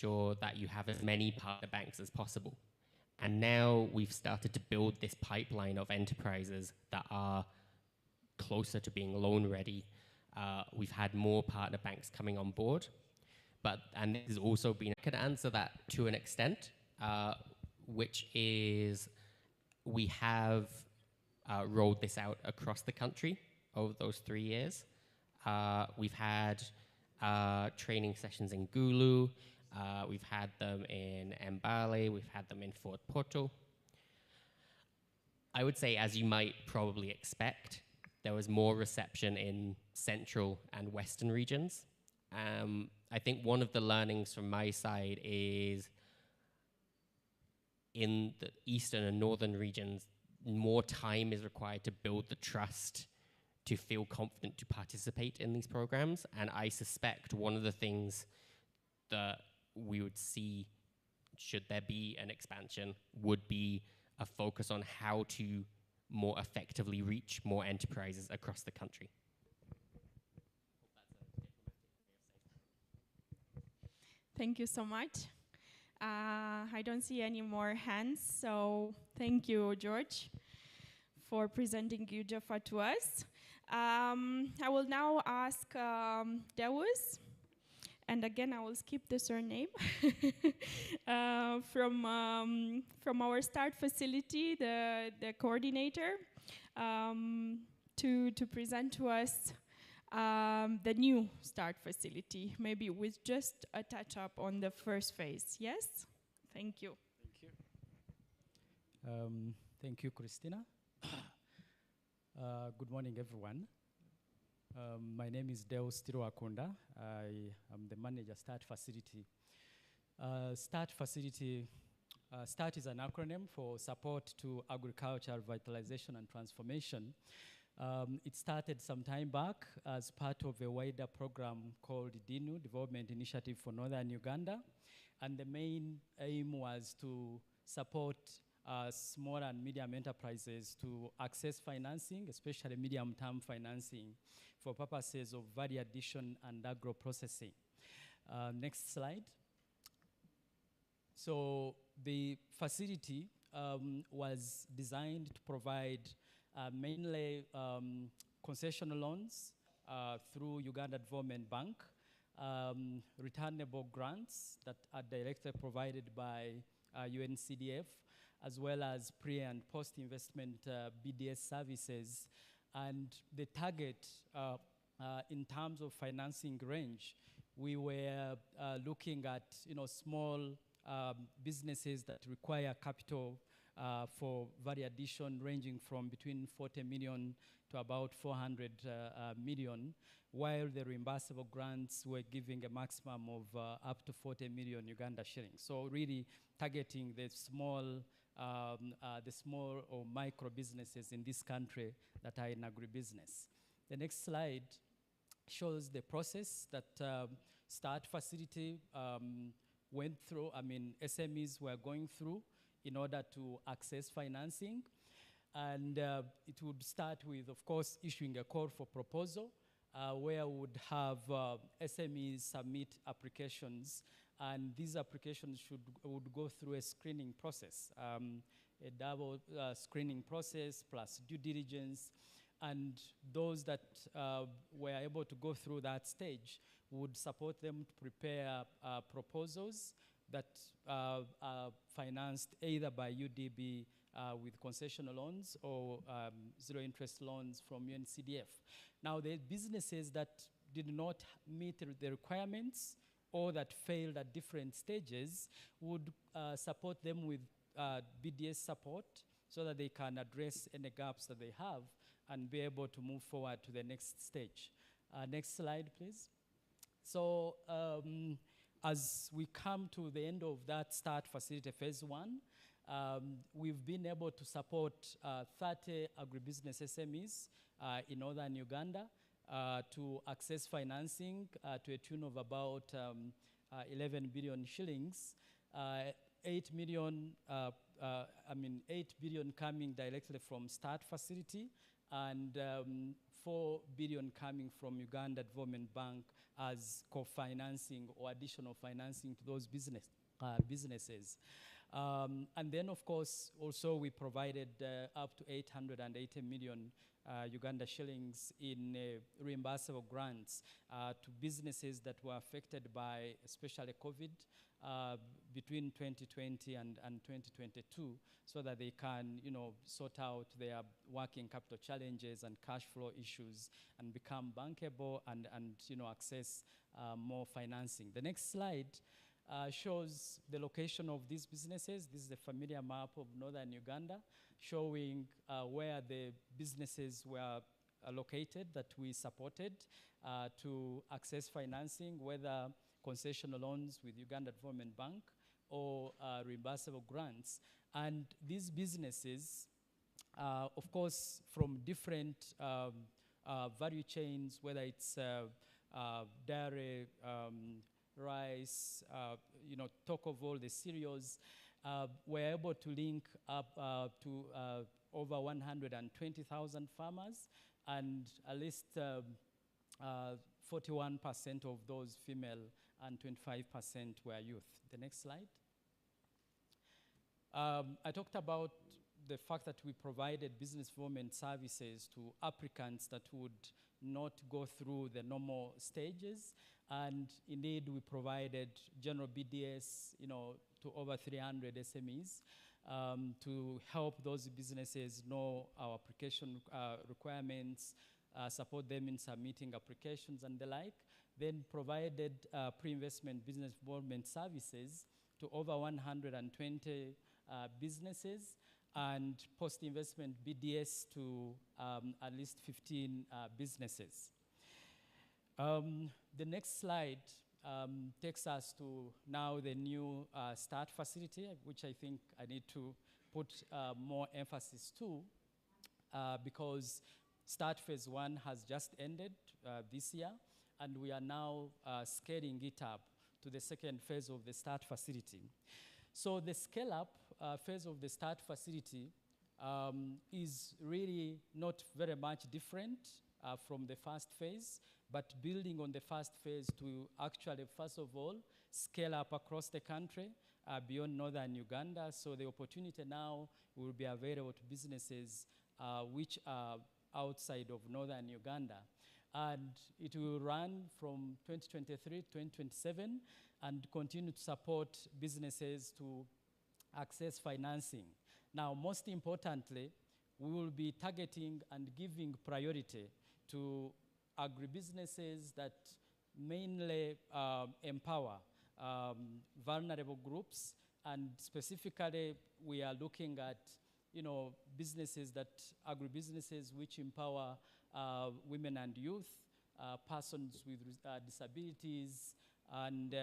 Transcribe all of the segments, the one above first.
sure that you have as many partner banks as possible. And now we've started to build this pipeline of enterprises that are closer to being loan ready. We've had more partner banks coming on board, and this has also been, I could answer that to an extent, which is we have rolled this out across the country over those 3 years. We've had training sessions in Gulu, we've had them in Mbale, we've had them in Fort Porto. I would say, as you might probably expect, there was more reception in central and western regions. I think one of the learnings from my side is in the eastern and northern regions, more time is required to build the trust to feel confident to participate in these programs. And I suspect one of the things that we would see, should there be an expansion, would be a focus on how to more effectively reach more enterprises across the country. Thank you so much. I don't see any more hands, so thank you, George, for presenting UJFA to us. I will now ask Deus, and again I will skip the surname, from our START facility, the coordinator, to present to us the new START facility, maybe with just a touch-up on the first phase. Yes? Thank you. Thank you. Thank you, Christina. Good morning, everyone. My name is Deus Tiruakunda. I am the manager START facility. START facility, START is an acronym for Support to Agriculture Vitalization and Transformation. It started some time back as part of a wider program called DINU, Development Initiative for Northern Uganda. And the main aim was to support small and medium enterprises to access financing, especially medium-term financing, for purposes of value addition and agro-processing. Next slide. So the facility was designed to provide mainly concessional loans through Uganda Development Bank, returnable grants that are directly provided by UNCDF, as well as pre- and post-investment BDS services. And the target in terms of financing range, we were looking at small businesses that require capital for value addition ranging from between 40 million to about 400 million, while the reimbursable grants were giving a maximum of up to 40 million Uganda shillings. So really targeting the small or micro businesses in this country that are in agribusiness. The next slide shows the process that START facility went through, SMEs were going through in order to access financing. And it would start with, of course, issuing a call for proposal, where we would have SMEs submit applications, and these applications would go through a screening process, a double screening process plus due diligence. And those that were able to go through that stage would support them to prepare proposals that are financed either by UDB with concessional loans or zero interest loans from UNCDF. Now, the businesses that did not meet the requirements or that failed at different stages would support them with BDS support so that they can address any gaps that they have and be able to move forward to the next stage. Next slide, please. So as we come to the end of that START facility phase 1, we've been able to support 30 agribusiness SMEs in northern Uganda to access financing to a tune of about 11 billion shillings, 8 billion coming directly from START facility, and 4 billion coming from Uganda Development Bank as co-financing or additional financing to those businesses. And then, of course, also we provided up to 880 million Uganda shillings in reimbursable grants to businesses that were affected by especially COVID between 2020 and 2022, so that they can, sort out their working capital challenges and cash flow issues and become bankable and access more financing. The next slide shows the location of these businesses. This is a familiar map of northern Uganda showing where the businesses were located that we supported to access financing, whether concessional loans with Uganda Development Bank or reimbursable grants. And these businesses, of course, from different value chains, whether it's dairy, rice, talk of all the cereals, we're able to link up to over 120,000 farmers, and at least 41% of those female and 25% were youth. The next slide. I talked about the fact that we provided business development services to applicants that would not go through the normal stages. And indeed, we provided general BDS, to over 300 SMEs to help those businesses know our application requirements, support them in submitting applications and the like. Then provided pre-investment business development services to over 120 businesses, and post-investment BDS to at least 15 businesses. The next slide takes us to now the new START facility, which I think I need to put more emphasis to because START phase 1 has just ended this year, and we are now scaling it up to the second phase of the START facility. So the scale-up phase of the START facility is really not very much different from the first phase, but building on the first phase to actually, first of all, scale up across the country beyond northern Uganda. So the opportunity now will be available to businesses which are outside of northern Uganda. And it will run from 2023 to 2027 and continue to support businesses to access financing. Now, most importantly, we will be targeting and giving priority to agribusinesses that mainly empower vulnerable groups, and specifically we are looking at businesses agribusinesses which empower women and youth, persons with disabilities, and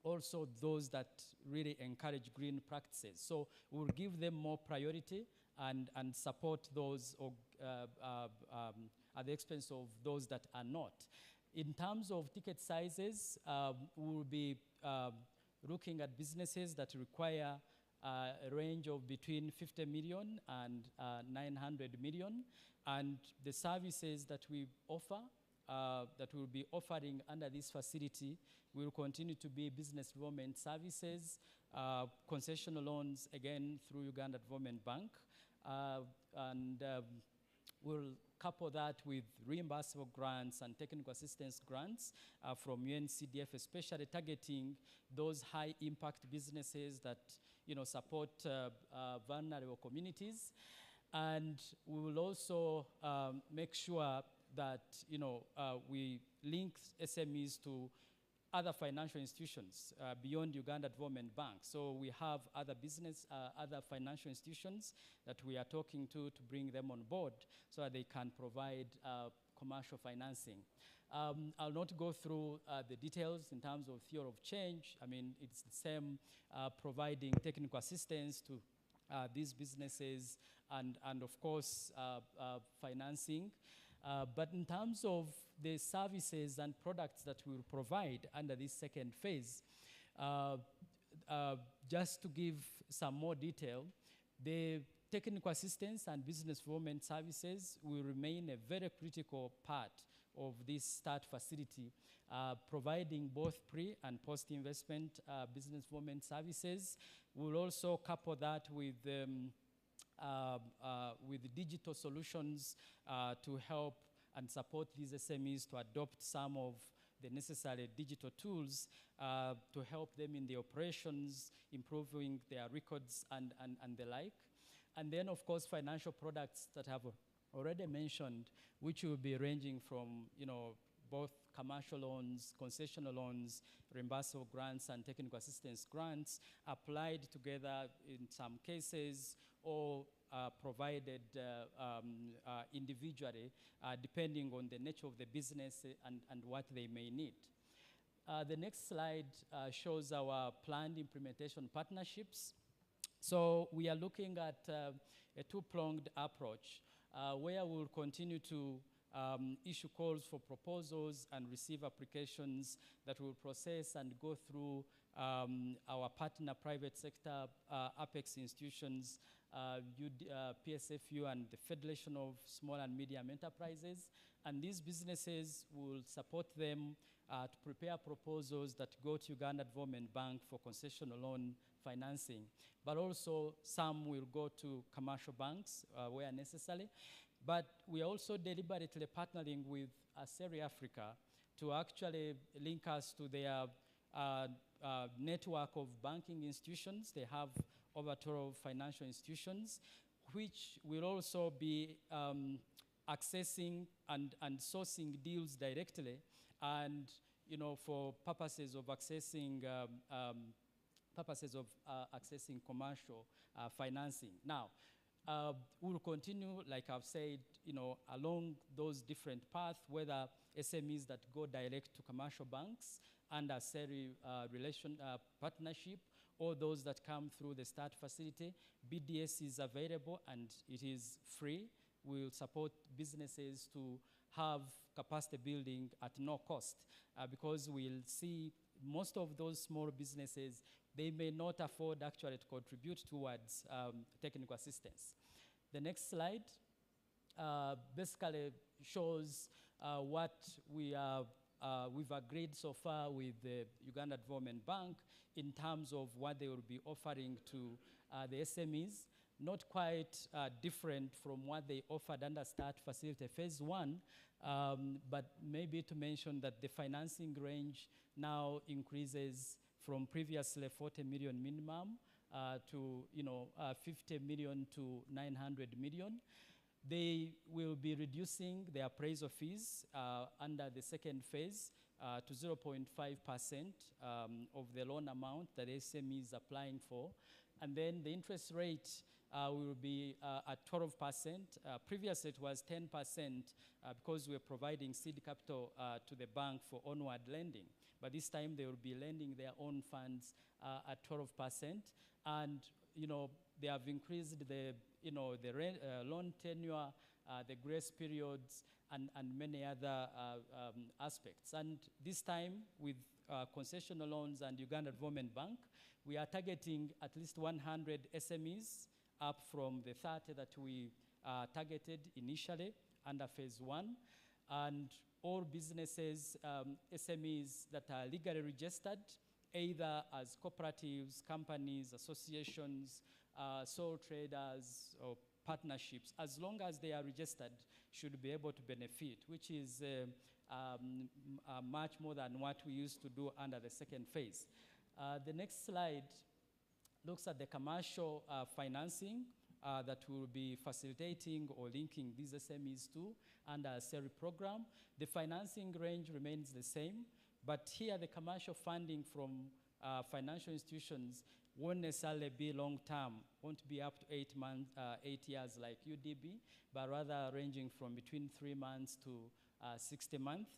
also those that really encourage green practices. So we'll give them more priority and support those at the expense of those that are not. In terms of ticket sizes, we'll be looking at businesses that require a range of between 50 million and 900 million. And the services that we offer, that we'll be offering under this facility, will continue to be business development services, concessional loans, again, through Uganda Development Bank. And we'll couple that with reimbursable grants and technical assistance grants from UNCDF, especially targeting those high-impact businesses that support vulnerable communities. And we will also make sure that we link SMEs to other financial institutions beyond Uganda Development Bank. So we have other financial institutions that we are talking to bring them on board so that they can provide commercial financing. I'll not go through the details in terms of theory of change. I mean, it's the same providing technical assistance to these businesses and of course, financing. But in terms of the services and products that we will provide under this second phase, just to give some more detail, the technical assistance and business development services will remain a very critical part of this START facility, providing both pre and post-investment business development services. We'll also couple that with digital solutions to help and support these SMEs to adopt some of the necessary digital tools to help them in the operations, improving their records and the like. And then, of course, financial products that I've already mentioned, which will be ranging from, both commercial loans, concessional loans, reimbursable grants, and technical assistance grants applied together in some cases, or provided individually, depending on the nature of the business and what they may need. The next slide shows our planned implementation partnerships. So we are looking at a two-pronged approach where we'll continue to issue calls for proposals and receive applications that will process and go through our partner private sector, Apex institutions, PSFU and the Federation of Small and Medium Enterprises. And these businesses will support them to prepare proposals that go to Uganda Development Bank for concessional loan financing. But also some will go to commercial banks where necessary. But we are also deliberately partnering with Seri Africa to actually link us to their network of banking institutions. They have over 12 financial institutions, which will also be accessing and sourcing deals directly, and for purposes of accessing commercial financing. Now, we'll continue, like I've said, along those different paths, whether SMEs that go direct to commercial banks under SERI partnership, or those that come through the START facility. BDS is available and it is free. We'll support businesses to have capacity building at no cost because we'll see most of those small businesses, they may not afford actually to contribute towards technical assistance. The next slide basically shows what we've agreed so far with the Uganda Development Bank in terms of what they will be offering to the SMEs. Not quite different from what they offered under START Facility Phase 1, but maybe to mention that the financing range now increases from previously 40 million minimum to 50 million to 900 million. They will be reducing their appraisal fees under the second phase to 0.5% of the loan amount that SME is applying for. And then the interest rate will be at 12%. Previously it was 10% because we're providing seed capital to the bank for onward lending. But this time they will be lending their own funds at 12%. And they have increased the loan tenure, the grace periods, and many other aspects. And this time with concessional loans and Uganda Development Bank, we are targeting at least 100 SMEs up from the 30 that we targeted initially under Phase 1. And all businesses, SMEs that are legally registered, either as cooperatives, companies, associations, sole traders, or partnerships, as long as they are registered, should be able to benefit, which is much more than what we used to do under the second phase. The next slide looks at the commercial financing that will be facilitating or linking these SMEs to under a SERI program. The financing range remains the same, but here the commercial funding from financial institutions won't necessarily be long-term, won't be up to 8 years like UDB, but rather ranging from between 3 months to 60 months.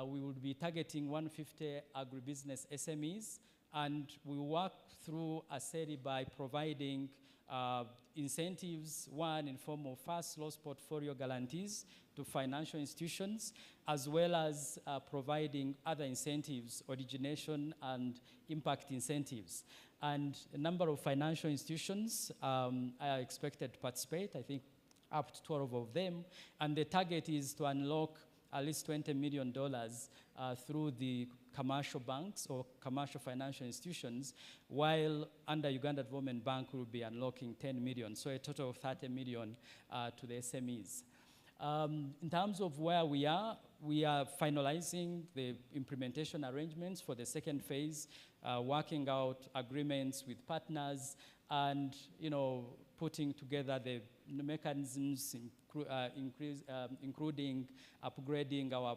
We will be targeting 150 agribusiness SMEs, and we work through a SERI by providing incentives, one in form of first loss portfolio guarantees to financial institutions, as well as providing other incentives, origination and impact incentives. And a number of financial institutions are expected to participate, I think up to 12 of them, and the target is to unlock at least $20 million through the commercial banks or commercial financial institutions, while under Uganda Development Bank will be unlocking 10 million, so a total of 30 million to the SMEs. In terms of where we are finalizing the implementation arrangements for the second phase, working out agreements with partners, and putting together the mechanisms, including upgrading our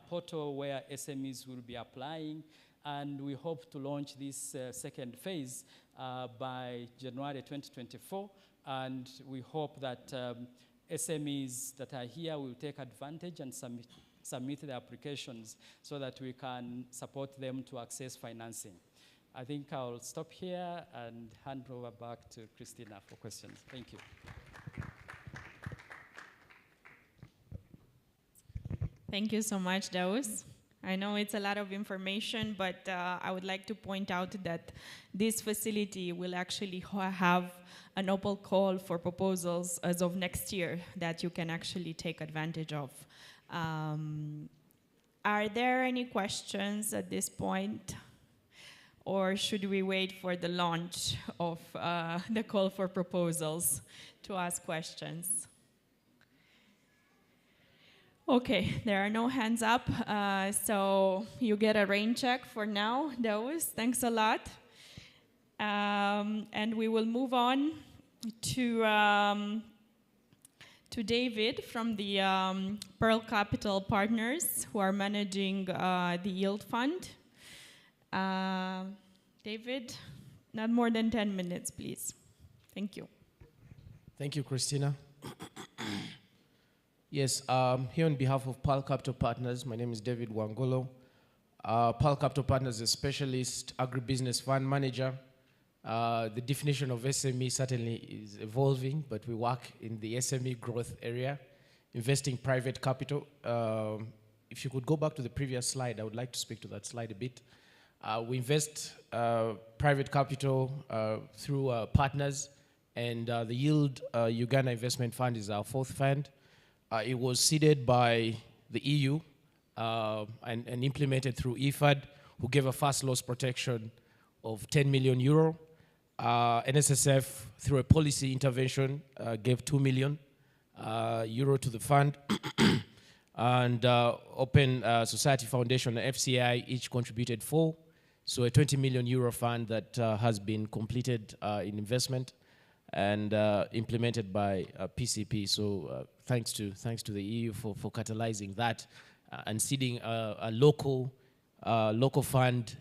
portal where SMEs will be applying. And we hope to launch this second phase by January 2024. And we hope that SMEs that are here will take advantage and submit their applications so that we can support them to access financing. I think I'll stop here and hand over back to Christina for questions. Thank you. Thank you so much, Daus. I know it's a lot of information, but I would like to point out that this facility will actually have an open call for proposals as of next year that you can actually take advantage of. Are there any questions at this point? Or should we wait for the launch of the call for proposals to ask questions? Okay, there are no hands up, so you get a rain check for now, Daus. Thanks a lot. And we will move on to David from the Pearl Capital Partners, who are managing the Yield Fund. David, not more than 10 minutes, please. Thank you. Thank you, Christina. Yes, here on behalf of Pearl Capital Partners, my name is David Wangolo. Pearl Capital Partners is a specialist agribusiness fund manager. The definition of SME certainly is evolving, but we work in the SME growth area, investing private capital. If you could go back to the previous slide, I would like to speak to that slide a bit. We invest private capital through partners, and the Yield Uganda Investment Fund is our fourth fund. It was seeded by the EU and implemented through IFAD, who gave a first loss protection of 10 million euro. NSSF, through a policy intervention, gave 2 million euro to the fund. And Open Society Foundation, FCI, each contributed 4. So a 20 million euro fund that has been completed in investment and implemented by PCP. So thanks to the EU for catalyzing that and seeding a local fund,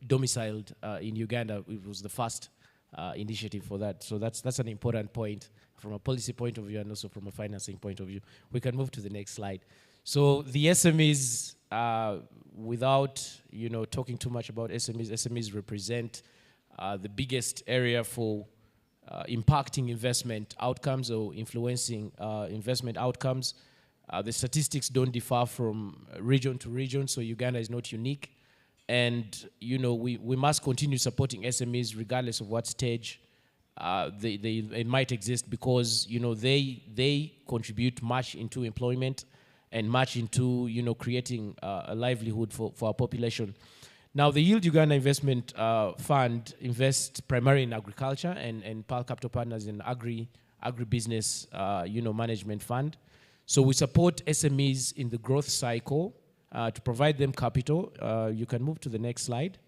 domiciled in Uganda. It was the first initiative for that. So that's an important point from a policy point of view and also from a financing point of view. We can move to the next slide. So the SMEs, without talking too much about SMEs represent the biggest area for impacting investment outcomes or influencing investment outcomes. The statistics don't differ from region to region, so Uganda is not unique. And we must continue supporting SMEs regardless of what stage they might exist, because they contribute much into employment and much into creating a livelihood for our population. Now, the Yield Uganda Investment Fund invests primarily in agriculture, and Pearl Capital Partners in agribusiness management fund. So we support SMEs in the growth cycle to provide them capital. You can move to the next slide.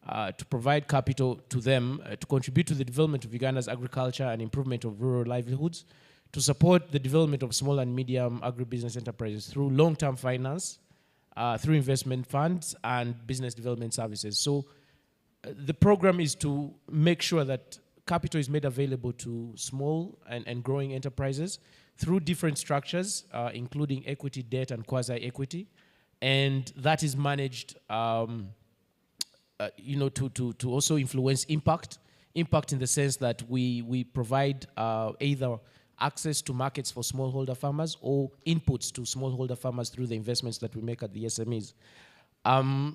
To provide capital to them to contribute to the development of Uganda's agriculture and improvement of rural livelihoods, to support the development of small and medium agribusiness enterprises through long-term finance, through investment funds and business development services. So the program is to make sure that capital is made available to small and growing enterprises through different structures, including equity, debt, and quasi-equity. And that is managed to also influence impact in the sense that we provide either access to markets for smallholder farmers or inputs to smallholder farmers through the investments that we make at the SMEs.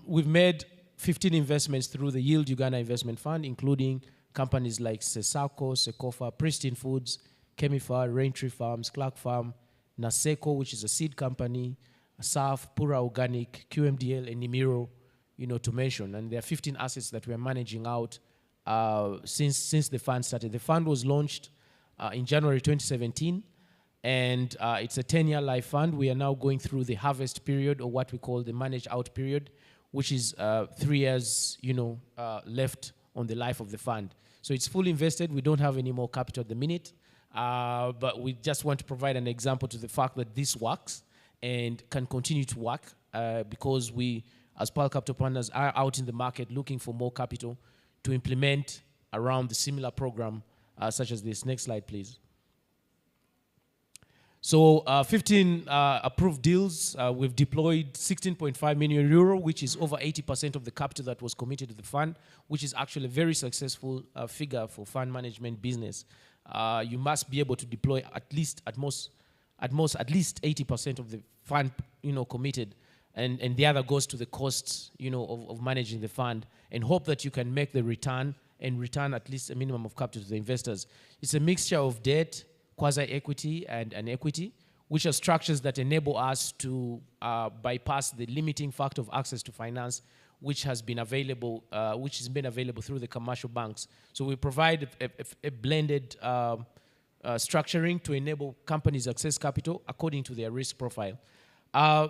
We've made 15 investments through the Yield Uganda Investment Fund, including companies like Sesako, Sekofa, Pristine Foods, Chemifar, Raintree Farms, Clark Farm, Naseko, which is a seed company, SAF, Pura Organic, QMDL, and Nimiro, to mention. And there are 15 assets that we're managing out since the fund started. The fund was launched in January 2017, and it's a 10-year life fund. We are now going through the harvest period, or what we call the manage out period, which is 3 years, left on the life of the fund. So it's fully invested. We don't have any more capital at the minute, but we just want to provide an example to the fact that this works and can continue to work because we, as Pearl Capital Partners, are out in the market looking for more capital to implement around the similar program such as this. Next slide, please. So 15 approved deals. We've deployed 16.5 million euro, which is over 80% of the capital that was committed to the fund, which is actually a very successful figure for fund management business. You must be able to deploy at least 80% of the fund, committed, and the other goes to the costs, of managing the fund, and hope that you can make the return and return at least a minimum of capital to the investors. It's a mixture of debt, quasi-equity, and equity, which are structures that enable us to bypass the limiting factor of access to finance, which has been available through the commercial banks. So we provide a blended structuring to enable companies access capital according to their risk profile.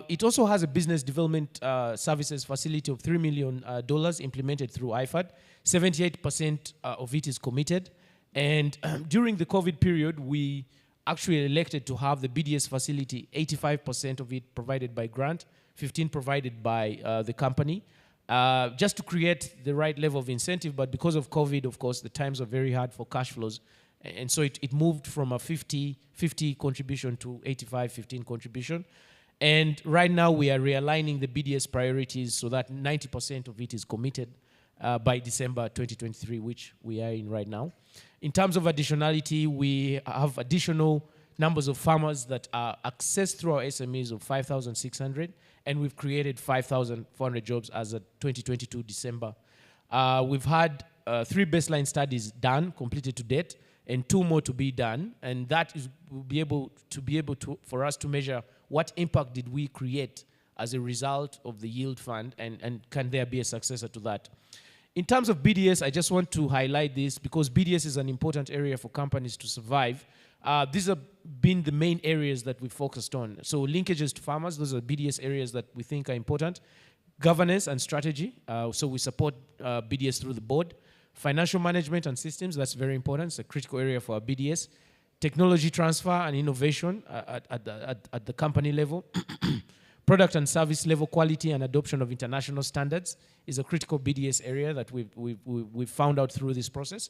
It also has a business development services facility of $3 million implemented through IFAD. 78% of it is committed. And during the COVID period, we actually elected to have the BDS facility, 85% of it provided by grant, 15% provided by the company, just to create the right level of incentive. But because of COVID, of course, the times are very hard for cash flows. And so it moved from a 50-50 contribution to 85-15 contribution. And right now we are realigning the BDS priorities so that 90% of it is committed by December 2023, which we are in right now. In terms of additionality, we have additional numbers of farmers that are accessed through our SMEs of 5,600, and we've created 5,400 jobs as of 2022 December. We've had 3 baseline studies done, completed to date, and 2 more to be done, and that will be able to for us to measure what impact did we create as a result of the yield fund, and can there be a successor to that. In terms of BDS, I just want to highlight this because BDS is an important area for companies to survive. These have been the main areas that we focused on. So linkages to farmers, those are BDS areas that we think are important. Governance and strategy, so we support BDS through the board. Financial management and systems, that's very important. It's a critical area for our BDS. Technology transfer and innovation at the company level. Product and service level quality and adoption of international standards is a critical BDS area that we've found out through this process.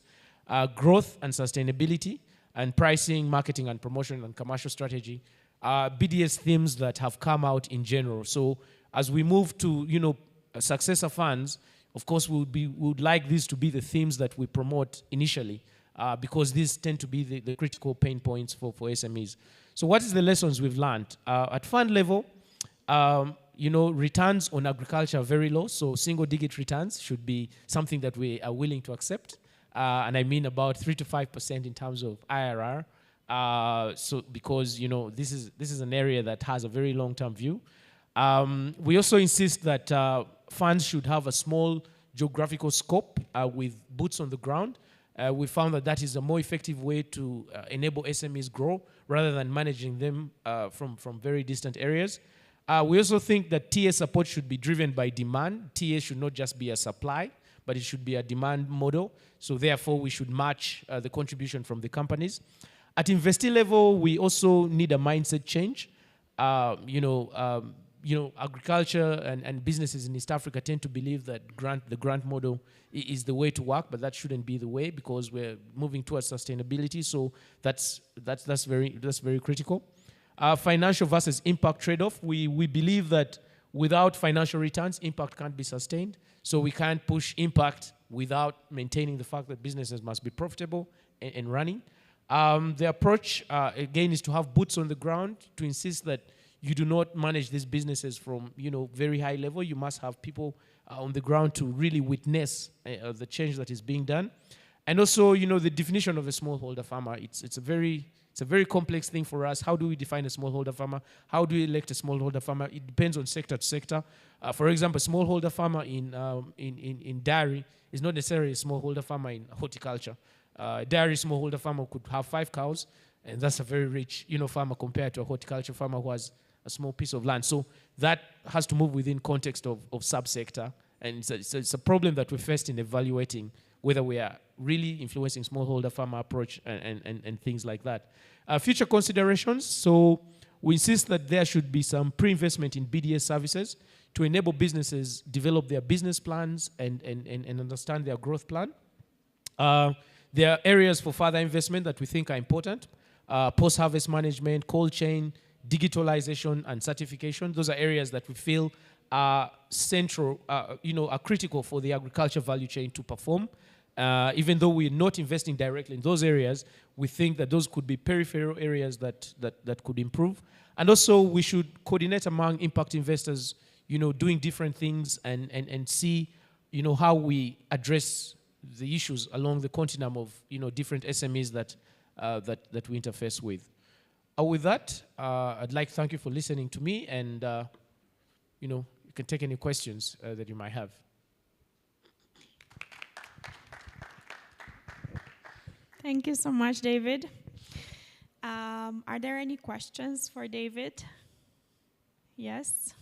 Growth and sustainability and pricing, marketing and promotion and commercial strategy are BDS themes that have come out in general. So as we move to, successor funds, of course, we would like these to be the themes that we promote initially because these tend to be the critical pain points for SMEs. So what is the lessons we've learned? At fund level, returns on agriculture are very low, so single-digit returns should be something that we are willing to accept, and I mean about 3 to 5% in terms of IRR. So because this is an area that has a very long-term view. We also insist that funds should have a small geographical scope with boots on the ground. We found that is a more effective way to enable SMEs grow rather than managing them from very distant areas. We also think that TA support should be driven by demand. TA should not just be a supply, but it should be a demand model. So therefore, we should match the contribution from the companies. At investee level, we also need a mindset change. Agriculture and businesses in East Africa tend to believe that the grant model is the way to work, but that shouldn't be the way because we're moving towards sustainability. So that's very critical. Financial versus impact trade-off. We believe that without financial returns, impact can't be sustained. So we can't push impact without maintaining the fact that businesses must be profitable and running. The approach, again, is to have boots on the ground, to insist that you do not manage these businesses from very high level. You must have people on the ground to really witness the change that is being done. And also, the definition of a smallholder farmer, it's a very It's a very complex thing for us. How do we define a smallholder farmer? How do we elect a smallholder farmer? It depends on sector to sector. For example, a smallholder farmer in dairy is not necessarily a smallholder farmer in horticulture. A dairy smallholder farmer could have 5 cows, and that's a very rich, farmer compared to a horticulture farmer who has a small piece of land. So that has to move within context of subsector, and it's a problem that we faced in evaluating whether we are really influencing smallholder farmer approach and things like that. Future considerations, so we insist that there should be some pre-investment in BDS services to enable businesses develop their business plans and understand their growth plan. There are areas for further investment that we think are important. Post-harvest management, cold chain, digitalization, and certification. Those are areas that we feel are central, are critical for the agriculture value chain to perform. Even though we're not investing directly in those areas, we think that those could be peripheral areas that could improve. And also, we should coordinate among impact investors, doing different things and see, how we address the issues along the continuum of, different SMEs that we interface with. With that, I'd like to thank you for listening to me, and, you can take any questions that you might have. Thank you so much, David. Are there any questions for David? Yes.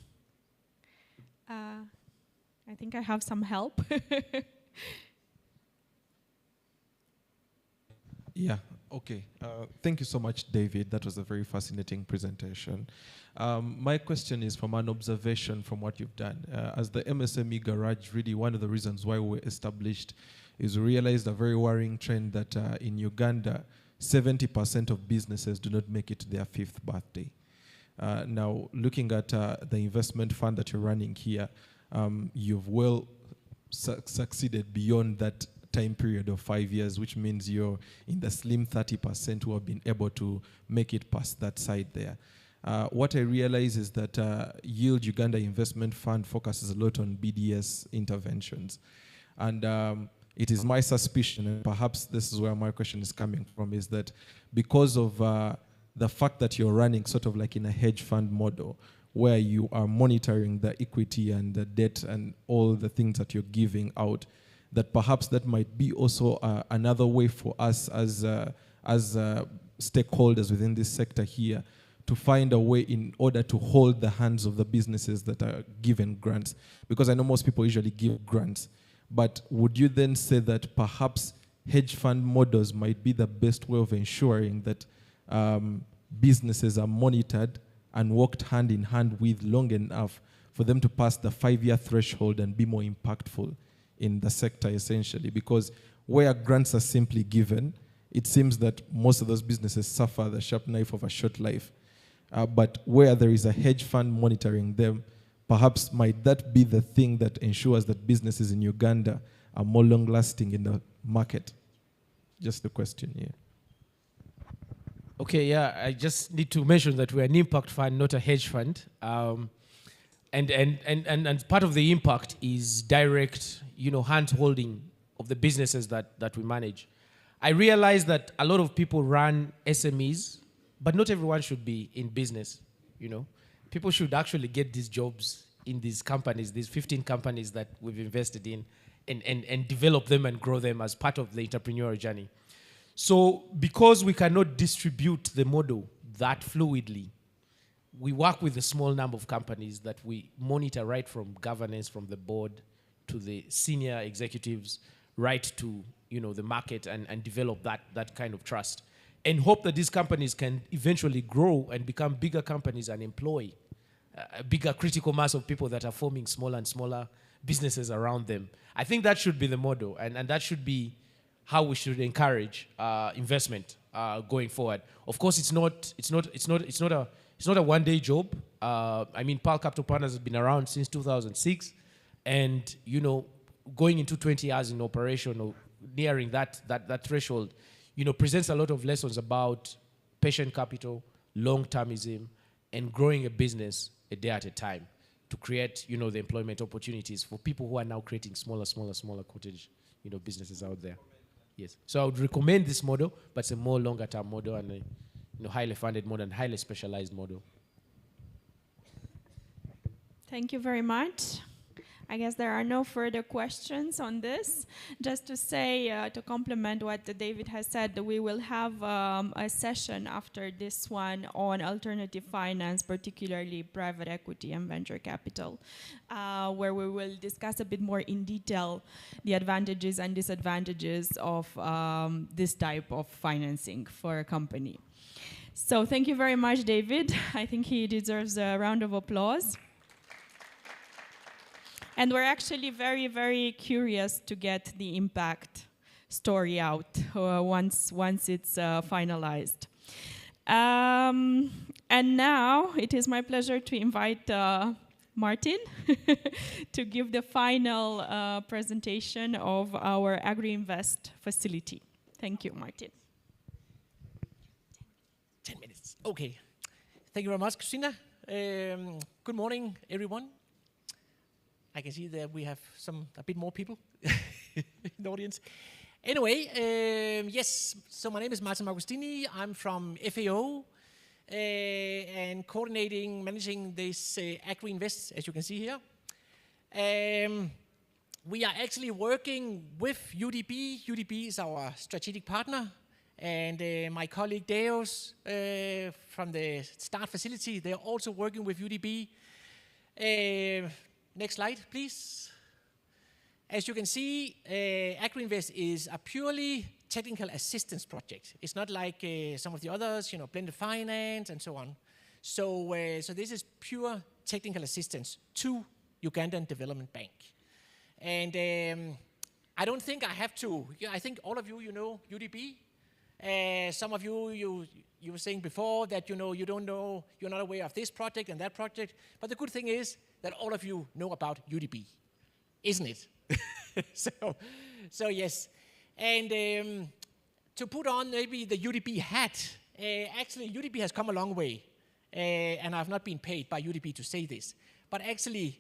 I think I have some help. Yeah, okay. Thank you so much, David. That was a very fascinating presentation. My question is from an observation from what you've done. As the MSME Garage, really one of the reasons why we were established is we realized a very worrying trend that in Uganda, 70% of businesses do not make it to their 5th birthday. Now, looking at the investment fund that you're running here, you've well succeeded beyond that time period of 5 years, which means you're in the slim 30% who have been able to make it past that side there. What I realize is that Yield Uganda Investment Fund focuses a lot on BDS interventions. And it is my suspicion, and perhaps this is where my question is coming from, is that because of the fact that you're running sort of like in a hedge fund model, where you are monitoring the equity and the debt and all the things that you're giving out, that perhaps that might be also another way for us as stakeholders within this sector here to find a way in order to hold the hands of the businesses that are given grants. Because I know most people usually give grants. But would you then say that perhaps hedge fund models might be the best way of ensuring that businesses are monitored and worked hand in hand with long enough for them to pass the 5-year threshold and be more impactful in the sector, essentially? Because where grants are simply given, it seems that most of those businesses suffer the sharp knife of a short life. But where there is a hedge fund monitoring them, perhaps might that be the thing that ensures that businesses in Uganda are more long-lasting in the market? Just a question here. Okay, yeah, I just need to mention that we're an impact fund, not a hedge fund. And part of the impact is direct, hand-holding of the businesses that we manage. I realize that a lot of people run SMEs, but not everyone should be in business, People should actually get these jobs in these companies, these 15 companies that we've invested in, and develop them and grow them as part of the entrepreneurial journey. So because we cannot distribute the model that fluidly, we work with a small number of companies that we monitor right from governance, from the board to the senior executives, right to the market, and develop that kind of trust. And hope that these companies can eventually grow and become bigger companies and employ a bigger critical mass of people that are forming smaller and smaller businesses around them. I think that should be the model, and that should be how we should encourage investment going forward. Of course, it's not a one-day job. Pearl Capital Partners has been around since 2006, and going into 20 years in operation or nearing that threshold, presents a lot of lessons about patient capital, long-termism, and growing a business a day at a time to create, the employment opportunities for people who are now creating smaller cottage, businesses out there. Yes. So I would recommend this model, but it's a more longer-term model, and highly funded model and highly specialized model. Thank you very much. I guess there are no further questions on this. Just to say, to complement what David has said, we will have a session after this one on alternative finance, particularly private equity and venture capital, where we will discuss a bit more in detail the advantages and disadvantages of this type of financing for a company. So thank you very much, David. I think he deserves a round of applause. And we're actually very, very curious to get the impact story out once it's finalized. And now it is my pleasure to invite Martin to give the final presentation of our AgriInvest facility. Thank you, Martin. 10 minutes. Okay. Thank you very much, Christina. Good morning, everyone. I can see that we have a bit more people in the audience. Anyway, yes, so my name is Martin Marcustini. I'm from FAO and managing this AgriInvest, as you can see here. We are actually working with UDB. UDB is our strategic partner. And my colleague Deos from the START facility, they're also working with UDB. Next slide, please. As you can see, AgriInvest is a purely technical assistance project. It's not like some of the others, blended finance and so on. So this is pure technical assistance to Ugandan Development Bank. And I don't think I have to. I think all of you know UDB. Some of you were saying before that you don't know, you're not aware of this project and that project. But the good thing is that all of you know about UDB, isn't it? so yes. And to put on maybe the UDB hat, actually UDB has come a long way. And I've not been paid by UDB to say this. But actually,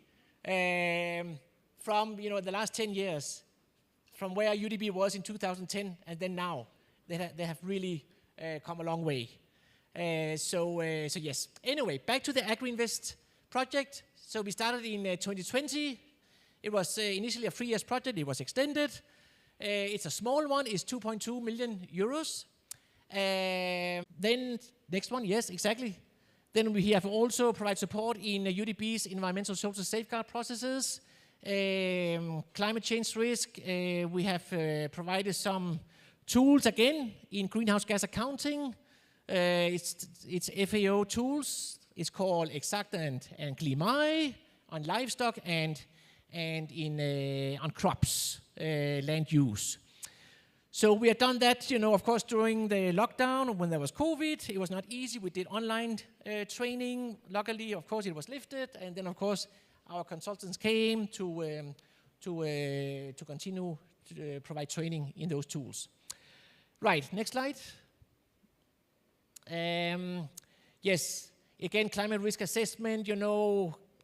from the last 10 years, from where UDB was in 2010 and then now, they have really come a long way. So yes. Anyway, back to the AgriInvest project. So we started in 2020. It was initially a 3-year project. It was extended. It's a small one. It's 2.2 million euros. Then next one, yes, exactly. Then we have also provided support in UDB's environmental social safeguard processes, climate change risk. We have provided some tools again in greenhouse gas accounting. It's FAO tools. It's called Exact and Glimai on livestock and on crops, land use. So we have done that, of course, during the lockdown when there was COVID. It was not easy. We did online training. Luckily, of course, it was lifted. And then, of course, our consultants came to continue to provide training in those tools. Right, next slide. Yes, again, climate risk assessment,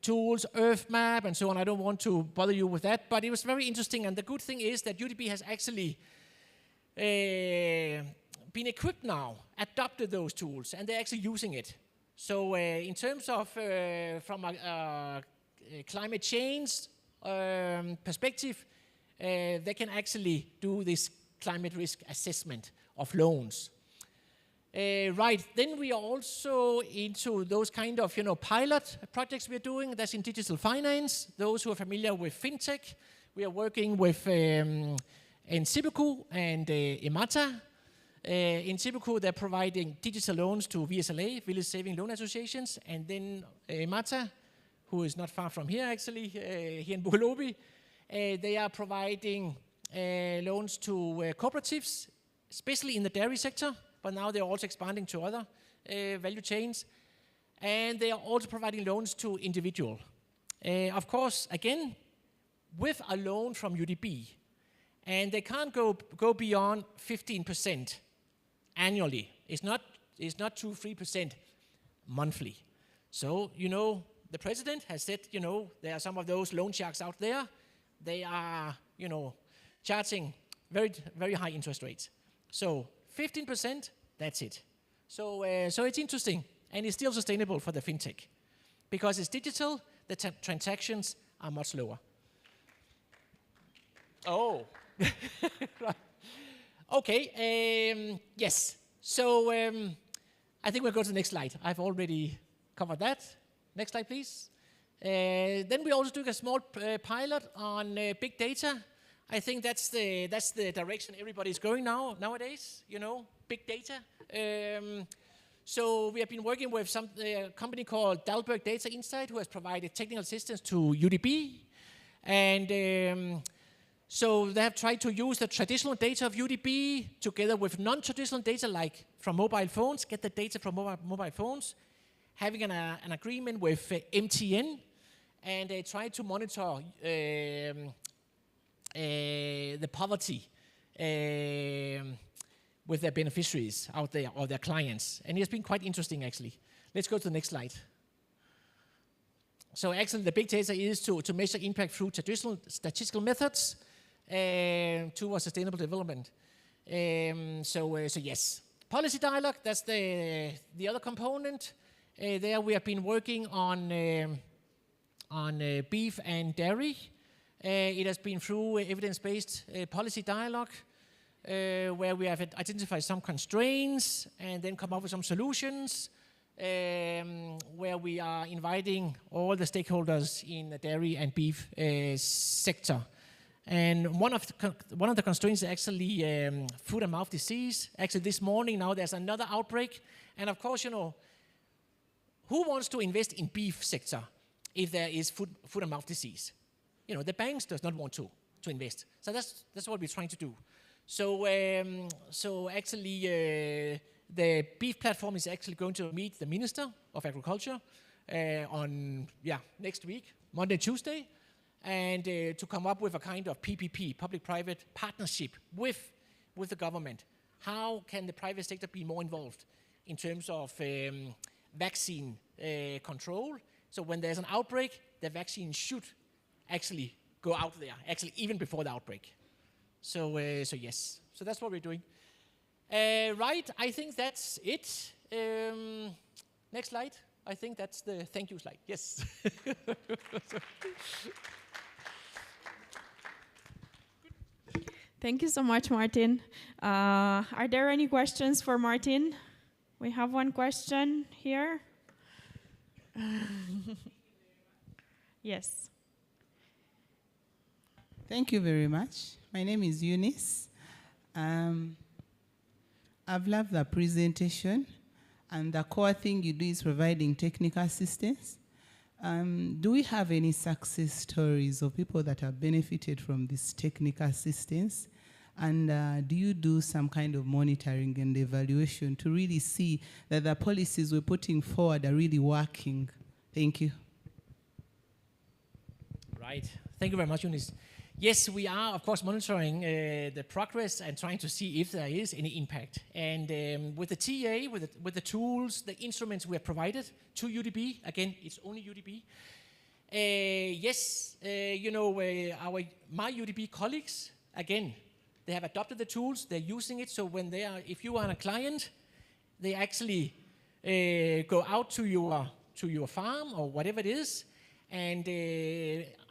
tools, Earth map, and so on. I don't want to bother you with that, but it was very interesting. And the good thing is that UDB has actually been equipped now, adopted those tools, and they're actually using it. So in terms of from a climate change perspective, they can actually do this climate risk assessment of loans. Right, then we are also into those kind of pilot projects we're doing. That's in digital finance. Those who are familiar with fintech, we are working with Ncibuku and Emata. Ncibuku, they're providing digital loans to VSLA, Village Saving Loan Associations, and then Emata, who is not far from here actually, here in Bukolobi, they are providing loans to cooperatives, especially in the dairy sector, but now they're also expanding to other value chains. And they are also providing loans to individuals. Of course, again, with a loan from UDB. And they can't go beyond 15% annually. It's not 2-3% monthly. So, the president has said, there are some of those loan sharks out there. They are, charging very, very high interest rates. So 15%, that's it. So it's interesting, and it's still sustainable for the fintech. Because it's digital, the transactions are much lower. Oh. Right. Okay, yes. So I think we'll go to the next slide. I've already covered that. Next slide, please. Then we also took a small pilot on big data. I think that's the direction everybody's going nowadays, you know, big data. So we have been working with a company called Dalberg Data Insight, who has provided technical assistance to UDB. And so they have tried to use the traditional data of UDB together with non-traditional data, like from mobile phones, get the data from mobile phones, having an agreement with MTN, and they try to monitor the poverty with their beneficiaries out there, or their clients. And it's been quite interesting, actually. Let's go to the next slide. So actually, the big data is to measure impact through traditional statistical methods towards sustainable development. So yes. Policy dialogue, that's the other component. There we have been working on beef and dairy. It has been through evidence-based policy dialogue, where we have identified some constraints and then come up with some solutions, where we are inviting all the stakeholders in the dairy and beef sector. And one of the constraints is actually foot and mouth disease. Actually, this morning now there's another outbreak, and of course, you know, who wants to invest in beef sector if there is foot and mouth disease? You know, the banks does not want to invest. So that's what we're trying to do. So actually, the beef platform is actually going to meet the Minister of Agriculture on next week, Monday, Tuesday, and to come up with a kind of PPP, public-private partnership with the government. How can the private sector be more involved in terms of vaccine control? So when there's an outbreak, the vaccine should actually go out there, actually even before the outbreak. So yes, so that's what we're doing. Right, I think that's it. Next slide. I think that's the thank you slide. Yes. Thank you so much, Martin. Are there any questions for Martin? We have one question here. Yes. Thank you very much. My name is Eunice. I've loved the presentation, and the core thing you do is providing technical assistance. Do we have any success stories of people that have benefited from this technical assistance? And do you do some kind of monitoring and evaluation to really see that the policies we're putting forward are really working? Thank you. Right. Thank you very much, Eunice. Yes, we are, of course, monitoring the progress and trying to see if there is any impact. And with the TA, with the tools, the instruments we have provided to UDB, again, it's only UDB. Yes, you know, my UDB colleagues, again, they have adopted the tools, they're using it, so when they are, if you are a client, they actually go out to your farm or whatever it is, and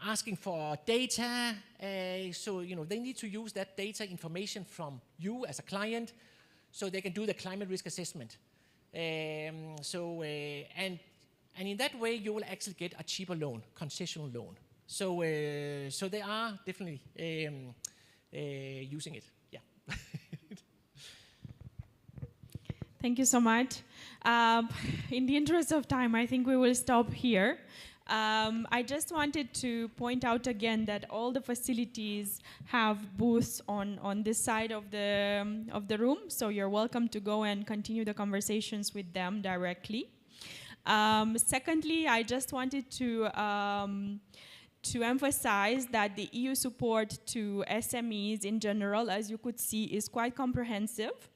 asking for data. So, you know, they need to use that data information from you as a client so they can do the climate risk assessment. And in that way, you will actually get a cheaper loan, concessional loan. So, so they are definitely using it. Yeah. Thank you so much. In the interest of time, I think we will stop here. I just wanted to point out again that all the facilities have booths on this side of the room, so you're welcome to go and continue the conversations with them directly. Secondly, I just wanted to emphasize that the EU support to SMEs in general, as you could see, is quite comprehensive.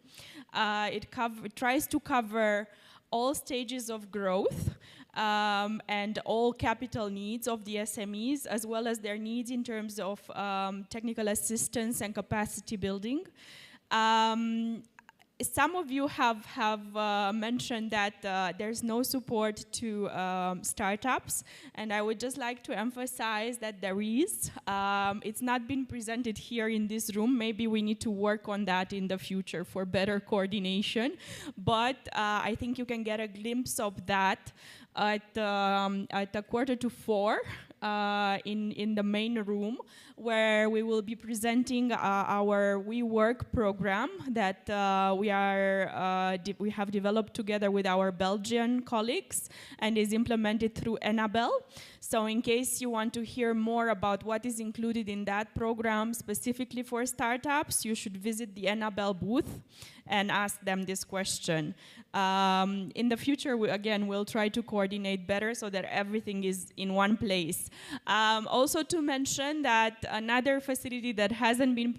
It tries to cover all stages of growth and all capital needs of the SMEs, as well as their needs in terms of technical assistance and capacity building. some of you have mentioned that there's no support to startups, and I would just like to emphasize that there is. It's not been presented here in this room. Maybe we need to work on that in the future for better coordination, but I think you can get a glimpse of that at 3:45 in the main room, where we will be presenting our We Work program that we have developed together with our Belgian colleagues and is implemented through Enabel. So in case you want to hear more about what is included in that program specifically for startups, you should visit the Enabel booth and ask them this question. In the future, we'll try to coordinate better so that everything is in one place. Also to mention that another facility that hasn't been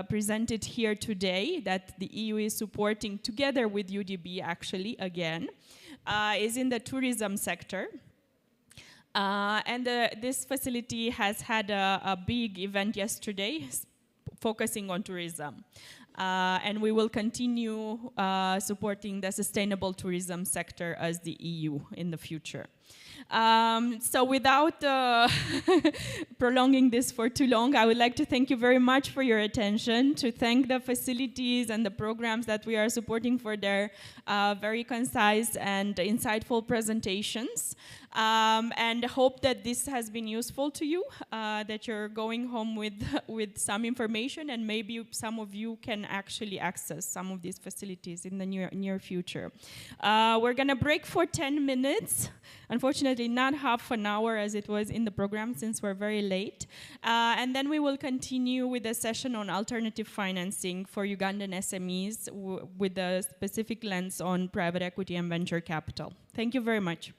presented here today, that the EU is supporting together with UDB actually, again, is in the tourism sector. This facility has had a big event yesterday focusing on tourism. And we will continue supporting the sustainable tourism sector as the EU in the future. So without prolonging this for too long, I would like to thank you very much for your attention, to thank the facilities and the programs that we are supporting for their very concise and insightful presentations. And hope that this has been useful to you, that you're going home with some information, and maybe some of you can actually access some of these facilities in the near future. We're going to break for 10 minutes. Unfortunately, not half an hour as it was in the program, since we're very late. And then we will continue with a session on alternative financing for Ugandan SMEs with a specific lens on private equity and venture capital. Thank you very much.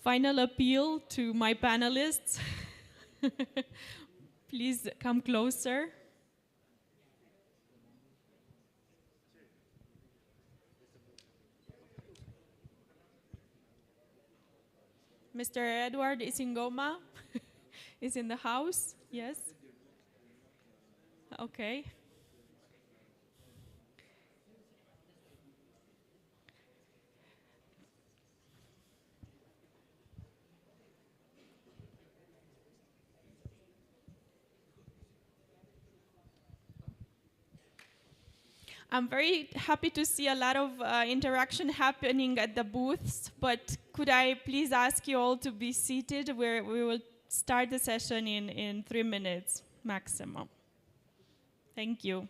Final appeal to my panelists. Please come closer. Mr. Edward Isingoma is in the house, yes? Okay. I'm very happy to see a lot of interaction happening at the booths, but could I please ask you all to be seated? We will start the session in 3 minutes maximum. Thank you.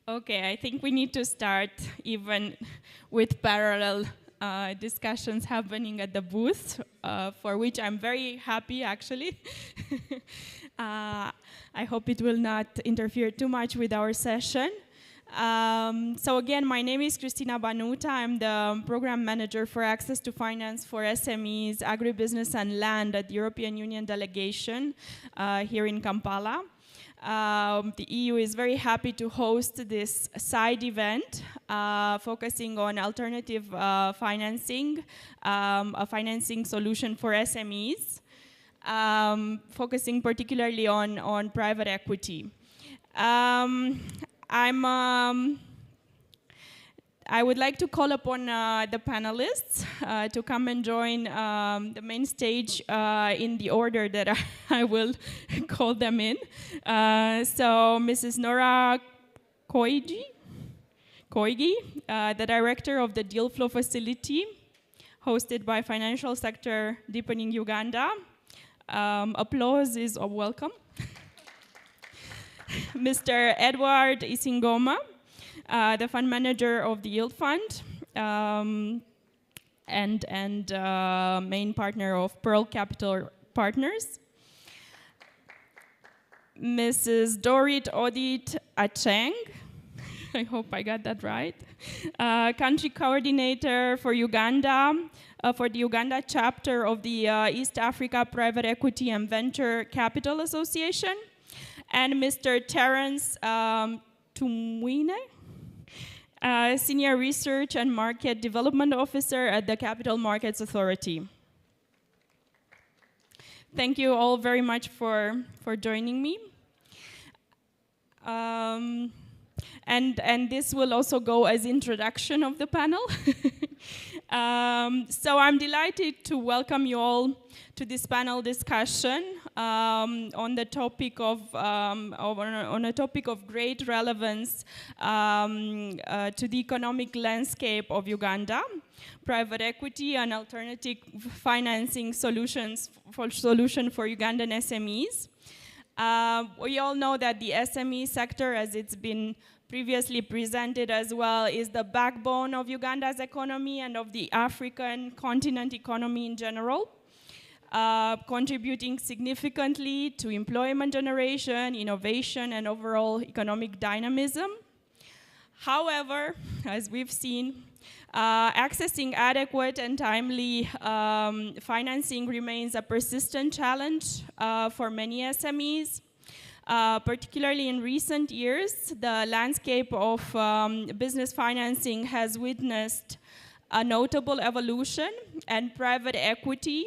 Okay, I think we need to start even with parallel discussions happening at the booth, for which I'm very happy, actually. I hope it will not interfere too much with our session. So again, my name is Cristina Banuta. I'm the Program Manager for Access to Finance for SMEs, Agribusiness and Land at the European Union Delegation here in Kampala. The EU is very happy to host this side event focusing on alternative financing, a financing solution for SMEs, focusing particularly on private equity. I would like to call upon the panelists to come and join the main stage in the order that I will call them in. So Mrs. Nora Koigi, the director of the Deal Flow Facility, hosted by Financial Sector Deepening Uganda. Applause is welcome. Mr. Edward Isingoma, the fund manager of the Yield Fund, and main partner of Pearl Capital Partners. Mrs. Dorit Odit Acheng, I hope I got that right, country coordinator for Uganda, for the Uganda chapter of the East Africa Private Equity and Venture Capital Association, and Mr. Terence Tumwine, Senior Research and Market Development Officer at the Capital Markets Authority. Thank you all very much for joining me. And this will also go as introduction of the panel. So I'm delighted to welcome you all to this panel discussion on the topic of on a topic of great relevance to the economic landscape of Uganda: private equity and alternative financing solution for Ugandan SMEs. We all know that the SME sector, as it's been previously presented as well, is the backbone of Uganda's economy and of the African continent economy in general, contributing significantly to employment generation, innovation, and overall economic dynamism. However, as we've seen, accessing adequate and timely financing remains a persistent challenge for many SMEs. Particularly in recent years, the landscape of business financing has witnessed a notable evolution, and private equity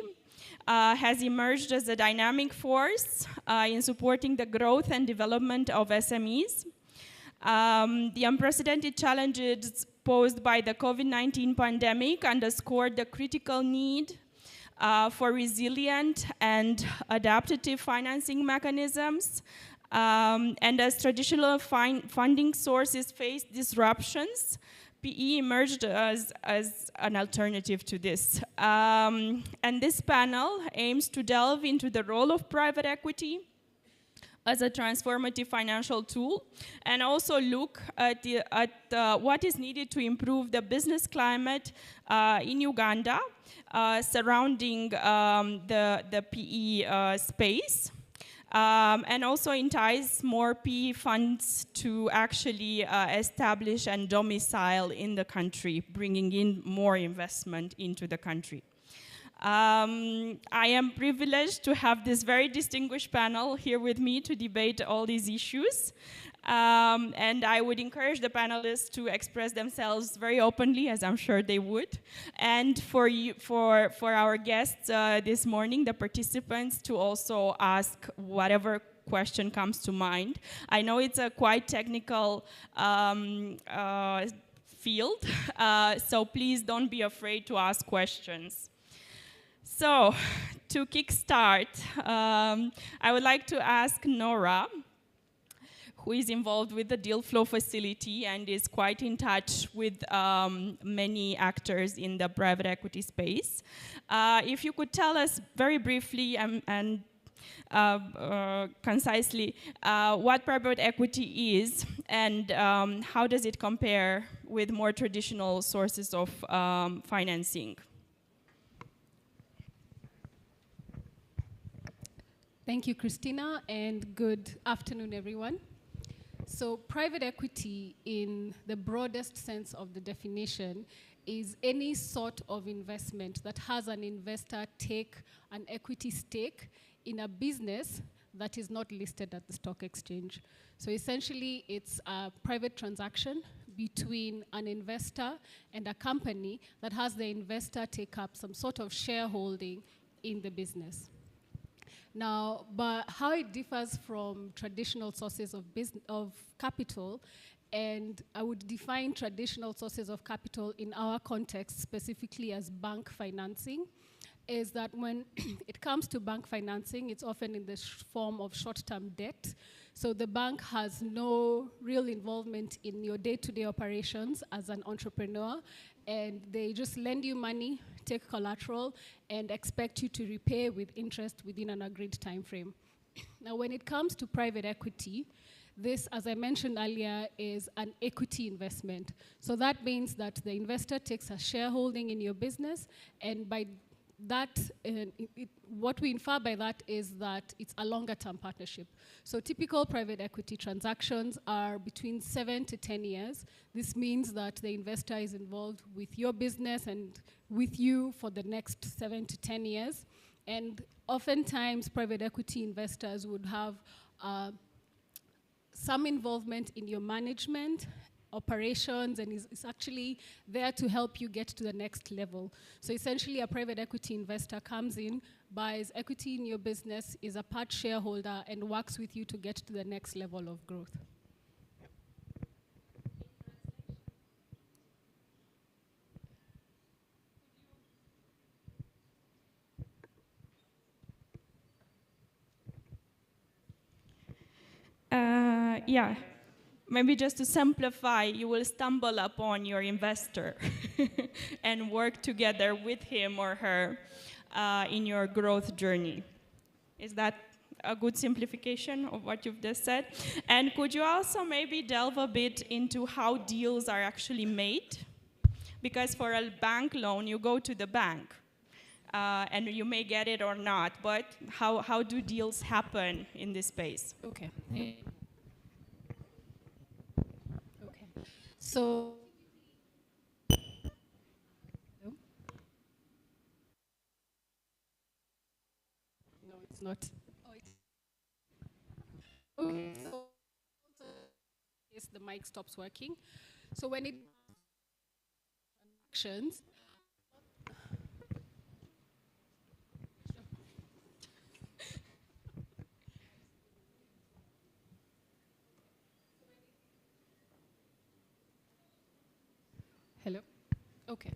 has emerged as a dynamic force in supporting the growth and development of SMEs. The unprecedented challenges posed by the COVID-19 pandemic underscored the critical need for resilient and adaptive financing mechanisms. And as traditional funding sources face disruptions, PE emerged as an alternative to this. And this panel aims to delve into the role of private equity as a transformative financial tool, and also look at what is needed to improve the business climate in Uganda surrounding the PE space. And also entice more PE funds to actually establish and domicile in the country, bringing in more investment into the country. I am privileged to have this very distinguished panel here with me to debate all these issues. And I would encourage the panelists to express themselves very openly, as I'm sure they would. And for our guests this morning, the participants, to also ask whatever question comes to mind. I know it's a quite technical field, so please don't be afraid to ask questions. So, to kickstart, I would like to ask Nora, who is involved with the deal flow facility and is quite in touch with many actors in the private equity space. If you could tell us very briefly and concisely what private equity is and how does it compare with more traditional sources of financing? Thank you, Christina, and good afternoon, everyone. So private equity, in the broadest sense of the definition, is any sort of investment that has an investor take an equity stake in a business that is not listed at the stock exchange. So essentially, it's a private transaction between an investor and a company that has the investor take up some sort of shareholding in the business. Now, but how it differs from traditional sources of capital, and I would define traditional sources of capital in our context specifically as bank financing, is that when it comes to bank financing, it's often in the form of short-term debt. So the bank has no real involvement in your day-to-day operations as an entrepreneur, and they just lend you money, take collateral, and expect you to repay with interest within an agreed time frame. Now, when it comes to private equity, this, as I mentioned earlier, is an equity investment. So that means that the investor takes a shareholding in your business, and by that, what we infer by that is that it's a longer-term partnership. So typical private equity transactions are between 7 to 10 years. This means that the investor is involved with your business and with you for the next 7 to 10 years. And oftentimes, private equity investors would have some involvement in your management, operations, and is actually there to help you get to the next level. So essentially, a private equity investor comes in, buys equity in your business, is a part shareholder, and works with you to get to the next level of growth. Yeah. Maybe just to simplify, you will stumble upon your investor and work together with him or her in your growth journey. Is that a good simplification of what you've just said? And could you also maybe delve a bit into how deals are actually made? Because for a bank loan, you go to the bank. And you may get it or not, but how do deals happen in this space? Okay. So, no, it's not. Oh, okay, so yes, the mic stops working. So when it actions, Hello? Okay.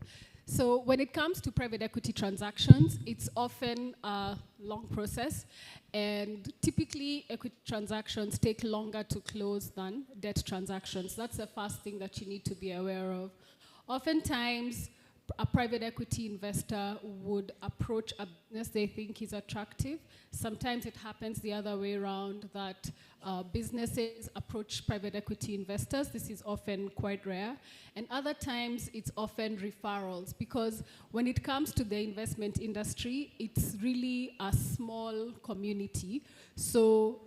So when it comes to private equity transactions, it's often a long process, and typically equity transactions take longer to close than debt transactions. That's the first thing that you need to be aware of. Oftentimes, a private equity investor would approach a business they think is attractive. Sometimes it happens the other way around, that businesses approach private equity investors. This is often quite rare. And other times it's often referrals, because when it comes to the investment industry, it's really a small community. So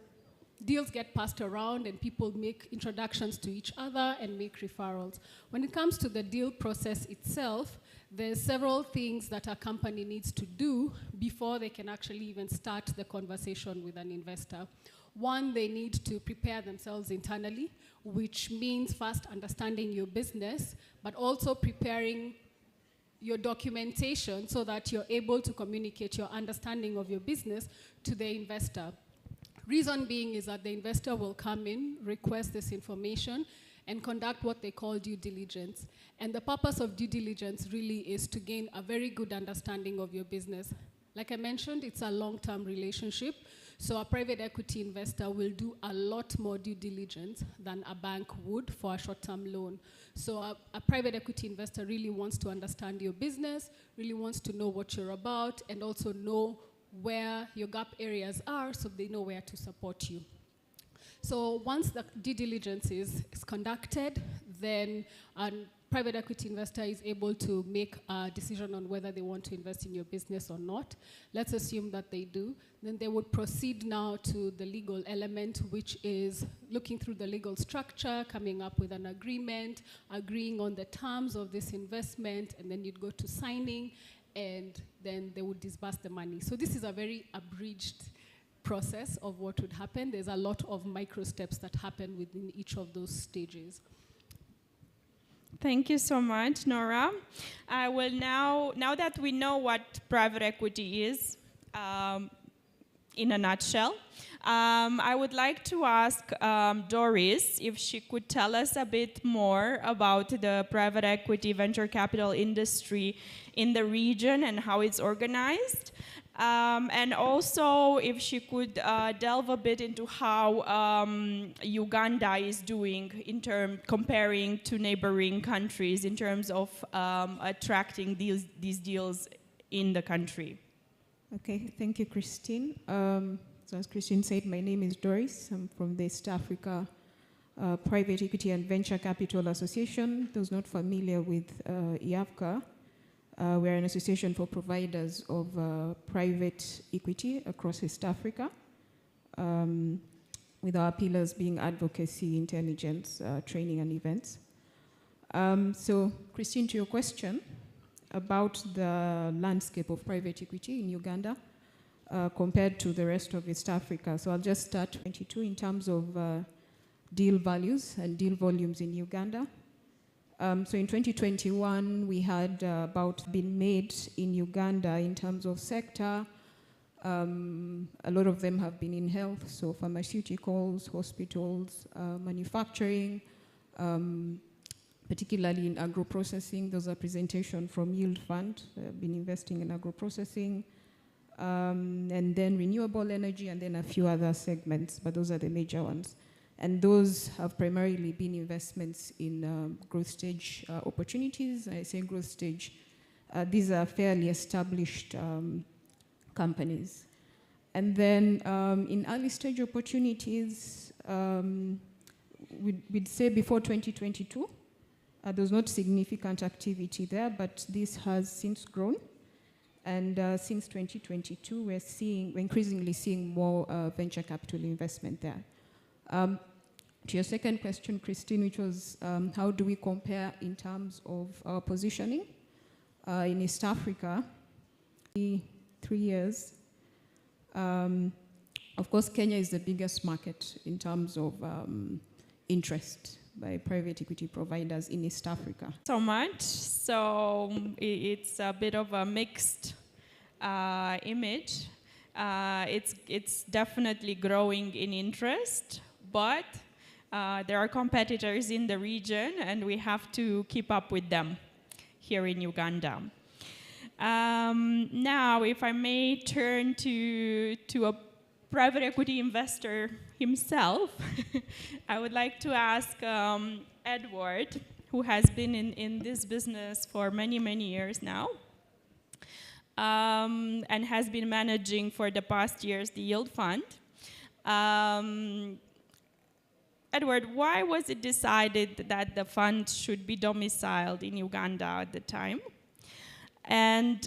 deals get passed around and people make introductions to each other and make referrals. When it comes to the deal process itself, there's several things that a company needs to do before they can actually even start the conversation with an investor. One, they need to prepare themselves internally, which means first understanding your business, but also preparing your documentation so that you're able to communicate your understanding of your business to the investor. Reason being is that the investor will come in, request this information, and conduct what they call due diligence. And the purpose of due diligence really is to gain a very good understanding of your business. Like I mentioned, it's a long-term relationship, so a private equity investor will do a lot more due diligence than a bank would for a short-term loan. So a private equity investor really wants to understand your business, really wants to know what you're about, and also know where your gap areas are so they know where to support you. So once the due diligence is conducted, then a private equity investor is able to make a decision on whether they want to invest in your business or not. Let's assume that they do. Then they would proceed now to the legal element, which is looking through the legal structure, coming up with an agreement, agreeing on the terms of this investment, and then you'd go to signing, and then they would disburse the money. So this is a very abridged process of what would happen. There's a lot of micro steps that happen within each of those stages. Thank you so much, Nora. I will now that we know what private equity is, in a nutshell, I would like to ask Doris if she could tell us a bit more about the private equity venture capital industry in the region and how it's organized. And also, if she could delve a bit into how Uganda is doing comparing to neighboring countries in terms of attracting these deals in the country. Okay, thank you, Christine. So as Christine said, my name is Doris. I'm from the East Africa Private Equity and Venture Capital Association. Those not familiar with IAVCA, we're an association for providers of private equity across East Africa, with our pillars being advocacy, intelligence, training, and events. So, Christine, to your question about the landscape of private equity in Uganda compared to the rest of East Africa. So I'll just start 22 in terms of deal values and deal volumes in Uganda. So in 2021, we had about been made in Uganda in terms of sector. A lot of them have been in health, so pharmaceuticals, hospitals, manufacturing, particularly in agro-processing. Those are presentation from Yield Fund. I've been investing in agro-processing, and then renewable energy, and then a few other segments, but those are the major ones. And those have primarily been investments in growth stage opportunities. I say growth stage, these are fairly established companies. And then in early stage opportunities, we'd say before 2022, there was not significant activity there, but this has since grown. And since 2022, we're increasingly seeing more venture capital investment there. To your second question, Christine, which was how do we compare in terms of our positioning in East Africa? 3 years. Of course, Kenya is the biggest market in terms of interest by private equity providers in East Africa. So much. So it's a bit of a mixed image. It's definitely growing in interest, but there are competitors in the region, and we have to keep up with them. here in Uganda. Now, if I may turn to a private equity investor himself, I would like to ask Edward, who has been in this business for many, many years now, and has been managing for the past years the Yield Fund. Edward, why was it decided that the fund should be domiciled in Uganda at the time? And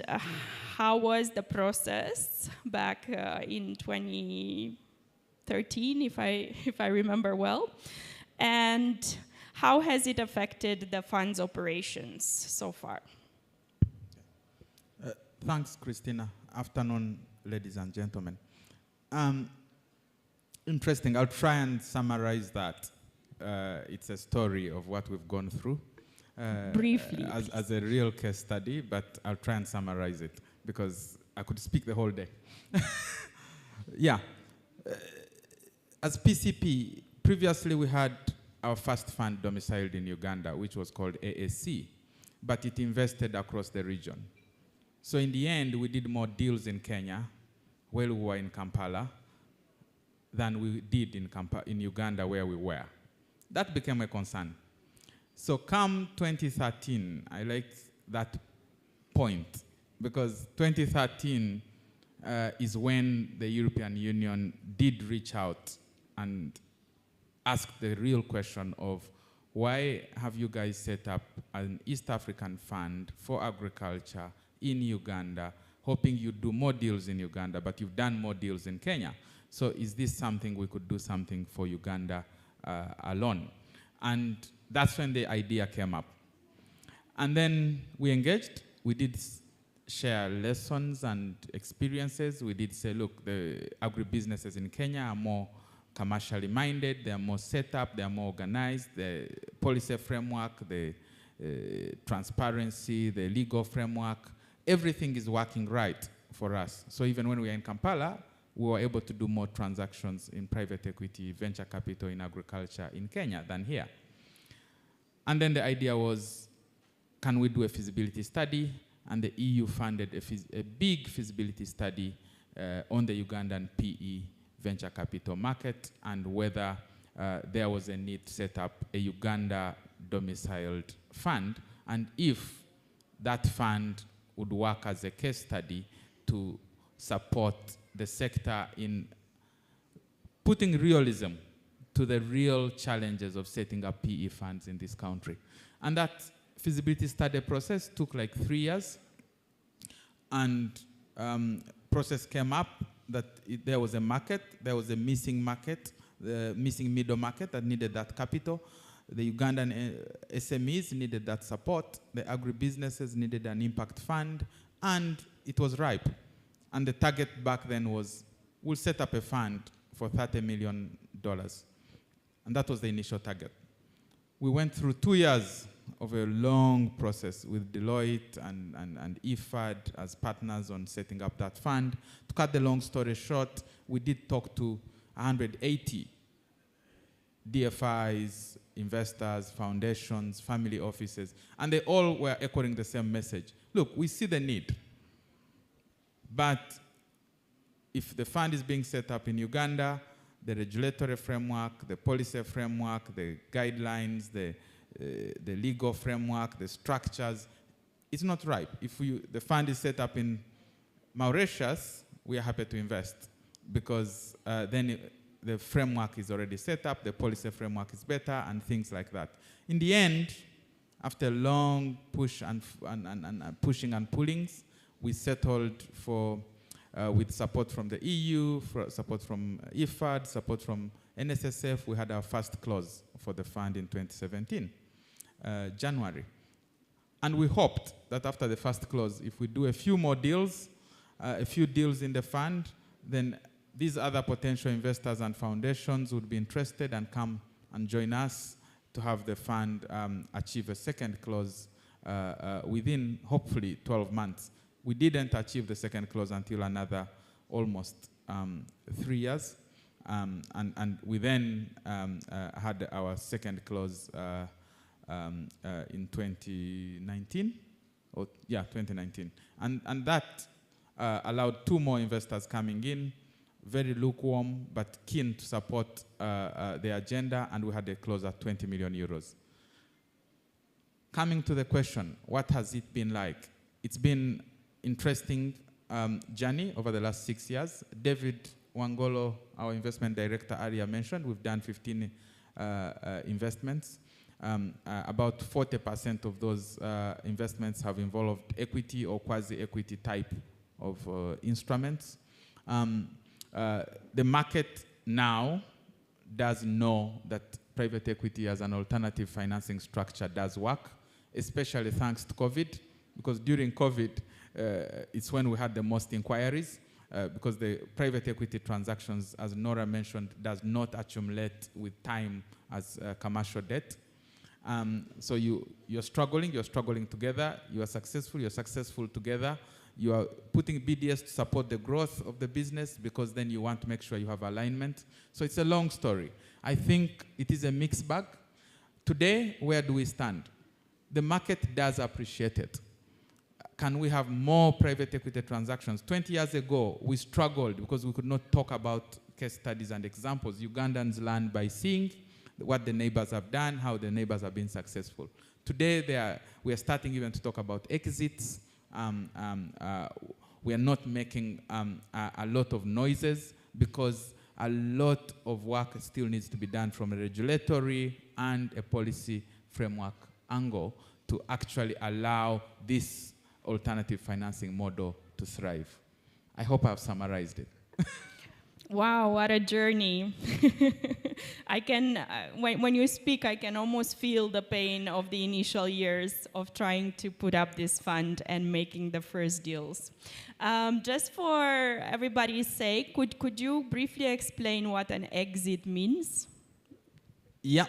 how was the process back in 2013, if I remember well? And how has it affected the fund's operations so far? Thanks, Christina. Afternoon, ladies and gentlemen. Interesting. I'll try and summarize that. It's a story of what we've gone through. Briefly. As a real case study, but I'll try and summarize it because I could speak the whole day. Yeah. As PCP, previously we had our first fund domiciled in Uganda, which was called AAC, but it invested across the region. So in the end, we did more deals in Kenya while we were in Kampala than we did in Uganda where we were. That became a concern. So come 2013, I like that point because 2013 is when the European Union did reach out and ask the real question of why have you guys set up an East African fund for agriculture in Uganda, hoping you do more deals in Uganda, but you've done more deals in Kenya. So is this something we could do something for Uganda alone? And that's when the idea came up. And then we engaged. We did share lessons and experiences. We did say, look, the agribusinesses in Kenya are more commercially minded. They are more set up. They are more organized. The policy framework, the transparency, the legal framework, everything is working right for us. So even when we were in Kampala, we were able to do more transactions in private equity, venture capital in agriculture in Kenya than here. And then the idea was, can we do a feasibility study? And the EU funded a big feasibility study on the Ugandan PE venture capital market and whether there was a need to set up a Uganda domiciled fund, and if that fund would work as a case study to support the sector in putting realism to the real challenges of setting up PE funds in this country. And that feasibility study process took like 3 years. And process came up that there was a market, there was a missing market, the missing middle market that needed that capital. The Ugandan SMEs needed that support. The agribusinesses needed an impact fund. And it was ripe. And the target back then was, we'll set up a fund for $30 million. And that was the initial target. We went through 2 years of a long process with Deloitte and IFAD as partners on setting up that fund. To cut the long story short, we did talk to 180 DFIs, investors, foundations, family offices, and they all were echoing the same message. Look, we see the need, but if the fund is being set up in Uganda, the regulatory framework, the policy framework, the guidelines, the legal framework, the structures, it's not right. If the fund is set up in Mauritius, we are happy to invest because then the framework is already set up, the policy framework is better, and things like that. In the end, after long push and pushing and pullings, we settled for, with support from the EU, support from IFAD, support from NSSF, we had our first close for the fund in 2017, January. And we hoped that after the first close, if we do a few more deals, a few deals in the fund, then these other potential investors and foundations would be interested and come and join us to have the fund achieve a second close within, hopefully, 12 months. We didn't achieve the second close until another almost 3 years. And we then had our second close in 2019. 2019. And that allowed 2 more investors coming in, very lukewarm, but keen to support the agenda, and we had a close at 20 million euros. Coming to the question, what has it been like? It's been interesting journey over the last 6 years. David Wangolo, our investment director, earlier mentioned, we've done 15 investments. About 40% of those investments have involved equity or quasi-equity type of instruments. The market now does know that private equity as an alternative financing structure does work, especially thanks to COVID, because during COVID, it's when we had the most inquiries, because the private equity transactions, as Nora mentioned, does not accumulate with time as commercial debt. So you're struggling together, you are successful together. You are putting BDS to support the growth of the business because then you want to make sure you have alignment. So it's a long story. I think it is a mixed bag. Today, where do we stand? The market does appreciate it. Can we have more private equity transactions? 20 years ago, we struggled because we could not talk about case studies and examples. Ugandans learn by seeing what the neighbors have done, how the neighbors have been successful. Today, we are starting even to talk about exits. We are not making a lot of noises because a lot of work still needs to be done from a regulatory and a policy framework angle to actually allow this alternative financing model to thrive. I hope I've summarized it. Wow, what a journey. I can, when you speak, I can almost feel the pain of the initial years of trying to put up this fund and making the first deals. Just for everybody's sake, could you briefly explain what an exit means? Yeah.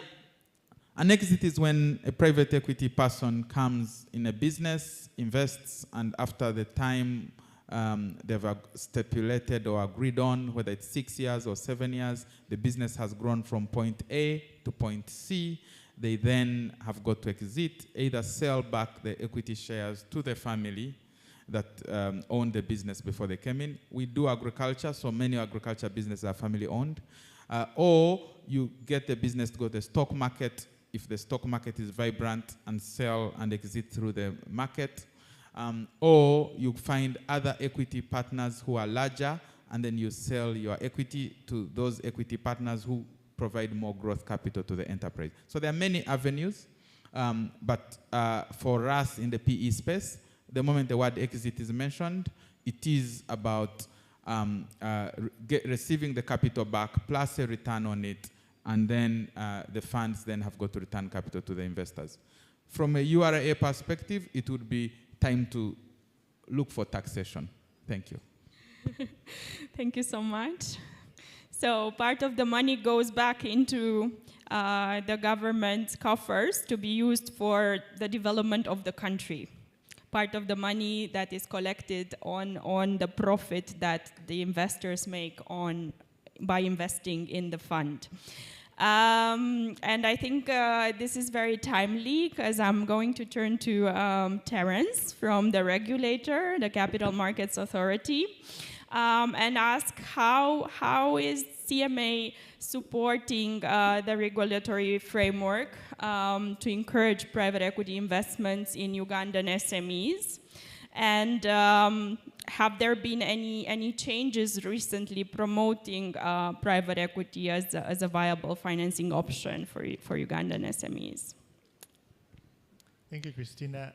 An exit is when a private equity person comes in a business, invests, and after the time they've stipulated or agreed on, whether it's 6 years or 7 years, the business has grown from point A to point C. They then have got to exit, either sell back the equity shares to the family that owned the business before they came in. We do agriculture, so many agriculture businesses are family owned. Or you get the business to go to the stock market if the stock market is vibrant and sell and exit through the market. Or you find other equity partners who are larger, and then you sell your equity to those equity partners who provide more growth capital to the enterprise. So there are many avenues, but for us in the PE space, the moment the word exit is mentioned, it is about receiving the capital back plus a return on it, and then the funds then have got to return capital to the investors. From a URA perspective, it would be time to look for taxation. Thank you. Thank you so much. So part of the money goes back into the government coffers to be used for the development of the country. Part of the money that is collected on the profit that the investors make by investing in the fund. And I think this is very timely because I'm going to turn to Terence from the regulator, the Capital Markets Authority, and ask how is CMA supporting the regulatory framework to encourage private equity investments in Ugandan SMEs, and have there been any changes recently promoting private equity as a viable financing option for Ugandan SMEs? Thank you, Christina.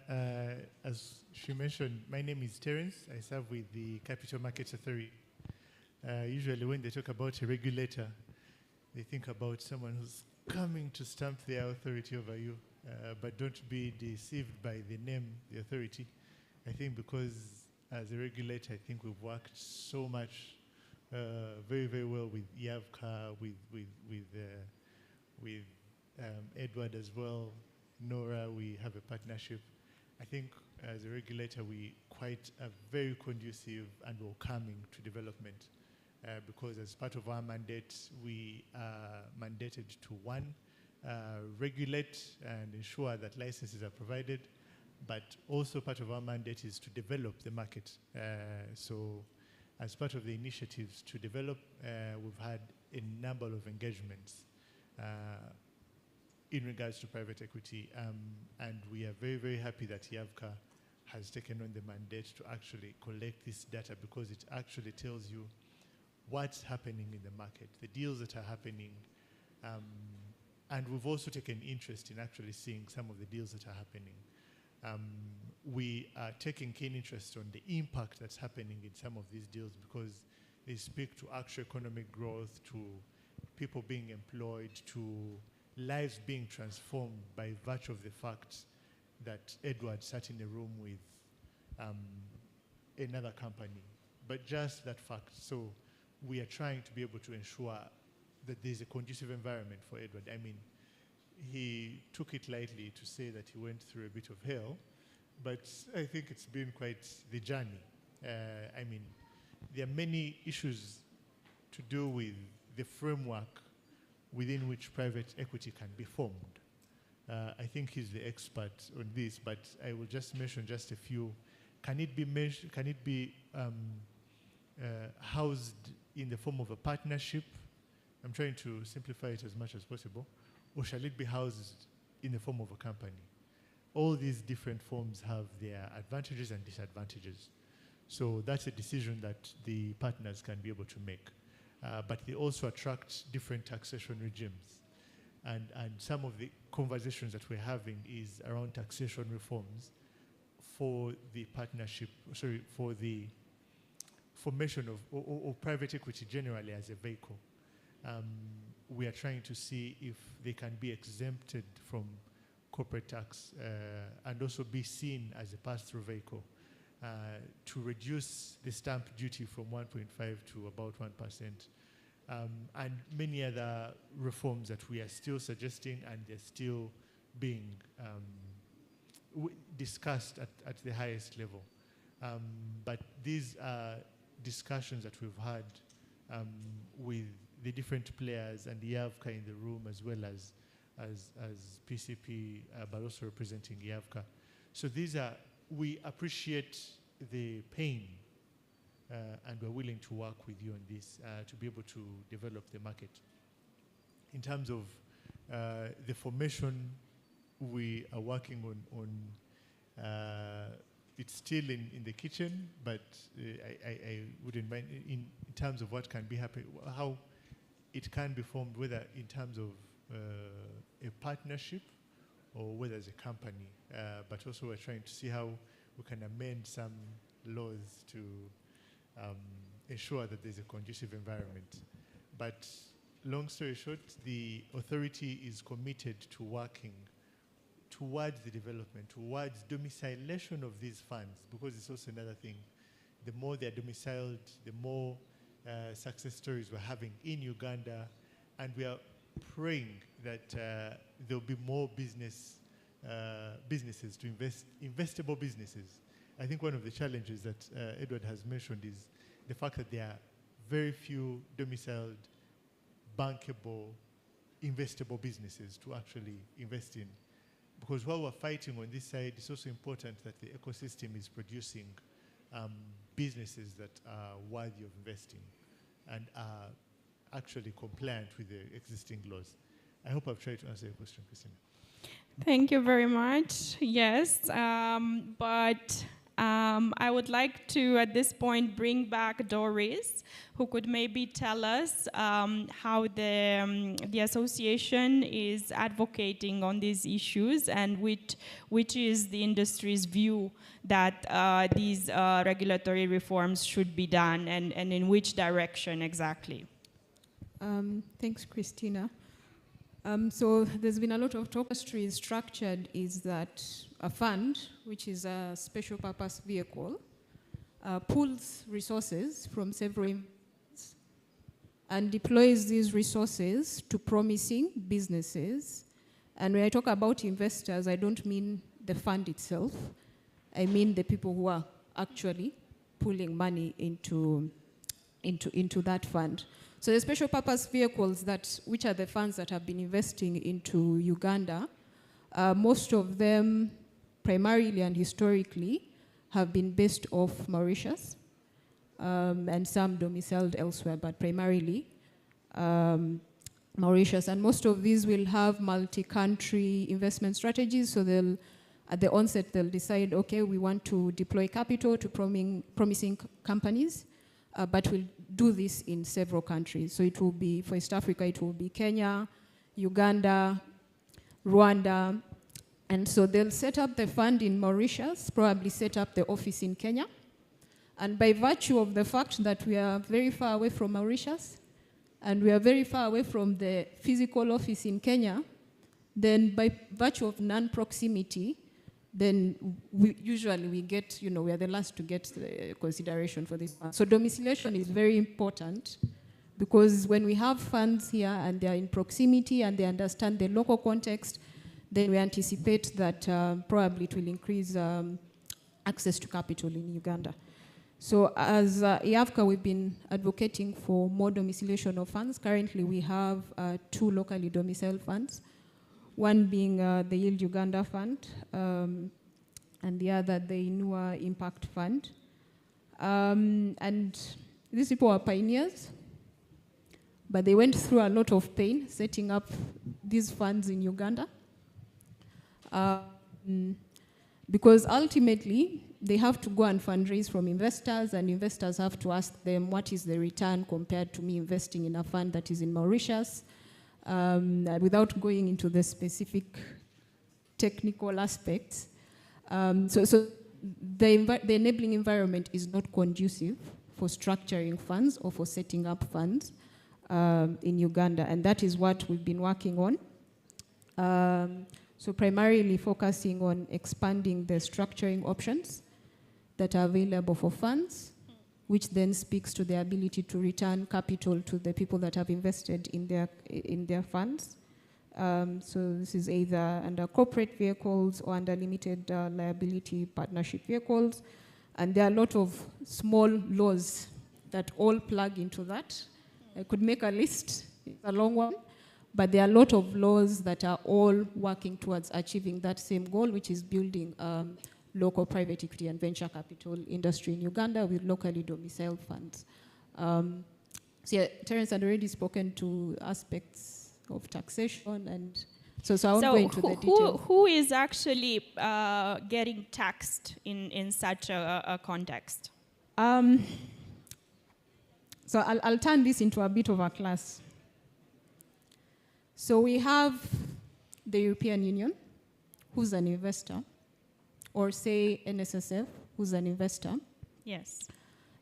As she mentioned, my name is Terence. I serve with the Capital Markets Authority. Usually when they talk about a regulator, they think about someone who's coming to stamp their authority over you. But don't be deceived by the name, the authority. I think because as a regulator, I think we've worked so much, very, very well with Yavka, with Edward as well, Nora. We have a partnership. I think as a regulator, we quite are very conducive and welcoming to development, because as part of our mandate, we are mandated to, one, regulate and ensure that licenses are provided, but also part of our mandate is to develop the market. So as part of the initiatives to develop, we've had a number of engagements in regards to private equity, and we are very, very happy that IAVCA has taken on the mandate to actually collect this data, because it actually tells you what's happening in the market, the deals that are happening, and we've also taken interest in actually seeing some of the deals that are happening. We are taking keen interest on the impact that's happening in some of these deals, because they speak to actual economic growth, to people being employed, to lives being transformed by virtue of the fact that Edward sat in a room with another company. But just that fact. So we are trying to be able to ensure that there's a conducive environment for Edward. I mean, he took it lightly to say that he went through a bit of hell, but I think it's been quite the journey. I mean, there are many issues to do with the framework within which private equity can be formed. I think he's the expert on this, but I will just mention just a few. Can it be housed in the form of a partnership? I'm trying to simplify it as much as possible. Or shall it be housed in the form of a company? All these different forms have their advantages and disadvantages. So that's a decision that the partners can be able to make. But they also attract different taxation regimes. And some of the conversations that we're having is around taxation reforms for the partnership, for the formation of or private equity generally as a vehicle. We are trying to see if they can be exempted from corporate tax and also be seen as a pass-through vehicle to reduce the stamp duty from 1.5 to about 1%. And many other reforms that we are still suggesting, and they're still being discussed at the highest level. But these are discussions that we've had with the different players and the IAVCA in the room, as well as PCP, but also representing IAVCA. So these are, we appreciate the pain and we're willing to work with you on this to be able to develop the market. In terms of the formation, we are working on it's still in the kitchen, but I wouldn't mind in terms of what can be happening, how it can be formed, whether in terms of a partnership or whether as a company. But also we're trying to see how we can amend some laws to ensure that there's a conducive environment. But long story short, the authority is committed to working towards the development, towards domiciliation of these funds, because it's also another thing. The more they're domiciled, the more success stories we're having in Uganda, and we are praying that there'll be more businesses to invest, investable businesses. I think one of the challenges that Edward has mentioned is the fact that there are very few domiciled, bankable, investable businesses to actually invest in. Because while we're fighting on this side, it's also important that the ecosystem is producing businesses that are worthy of investing and are actually compliant with the existing laws. I hope I've tried to answer your question, Christina. Thank you very much. Yes, but I would like to, at this point, bring back Doris, who could maybe tell us how the association is advocating on these issues and which is the industry's view that these regulatory reforms should be done and in which direction exactly. Thanks, Christina. So there's been a lot of talk. Industry is structured is that a fund, which is a special purpose vehicle, pulls resources from several investors and deploys these resources to promising businesses. And when I talk about investors, I don't mean the fund itself. I mean the people who are actually pulling money into that fund. So the special purpose vehicles which are the funds that have been investing into Uganda, most of them primarily and historically have been based off Mauritius, and some domiciled elsewhere, but primarily Mauritius. And most of these will have multi-country investment strategies, so they'll, at the onset, they'll decide, okay, we want to deploy capital to promising companies, but we'll do this in several countries. So it will be, for East Africa, it will be Kenya, Uganda, Rwanda. And so they'll set up the fund in Mauritius, probably set up the office in Kenya. And by virtue of the fact that we are very far away from Mauritius, and we are very far away from the physical office in Kenya, then by virtue of non-proximity, then we get, we are the last to get the consideration for this fund. So domiciliation is very important, because when we have funds here and they are in proximity and they understand the local context, then we anticipate that probably it will increase access to capital in Uganda. So as IAFCA, we've been advocating for more domiciliation of funds. Currently, we have 2 locally domiciled funds, one being the Yield Uganda Fund, and the other, the Inua Impact Fund. And these people are pioneers, but they went through a lot of pain setting up these funds in Uganda. Because ultimately, they have to go and fundraise from investors, and investors have to ask them, what is the return compared to me investing in a fund that is in Mauritius? Without going into the specific technical aspects. So the enabling environment is not conducive for structuring funds or for setting up funds in Uganda, and that is what we've been working on. So primarily focusing on expanding the structuring options that are available for funds, which then speaks to the ability to return capital to the people that have invested in their funds. So this is either under corporate vehicles or under limited liability partnership vehicles. And there are a lot of small laws that all plug into that. I could make a list, it's a long one. But there are a lot of laws that are all working towards achieving that same goal, which is building local private equity and venture capital industry in Uganda with locally domiciled funds. So yeah, Terence had already spoken to aspects of taxation, and so I won't go into the details. Who is actually getting taxed in such a context? So I'll turn this into a bit of a class. So we have the European Union, who's an investor, or say NSSF, who's an investor. Yes.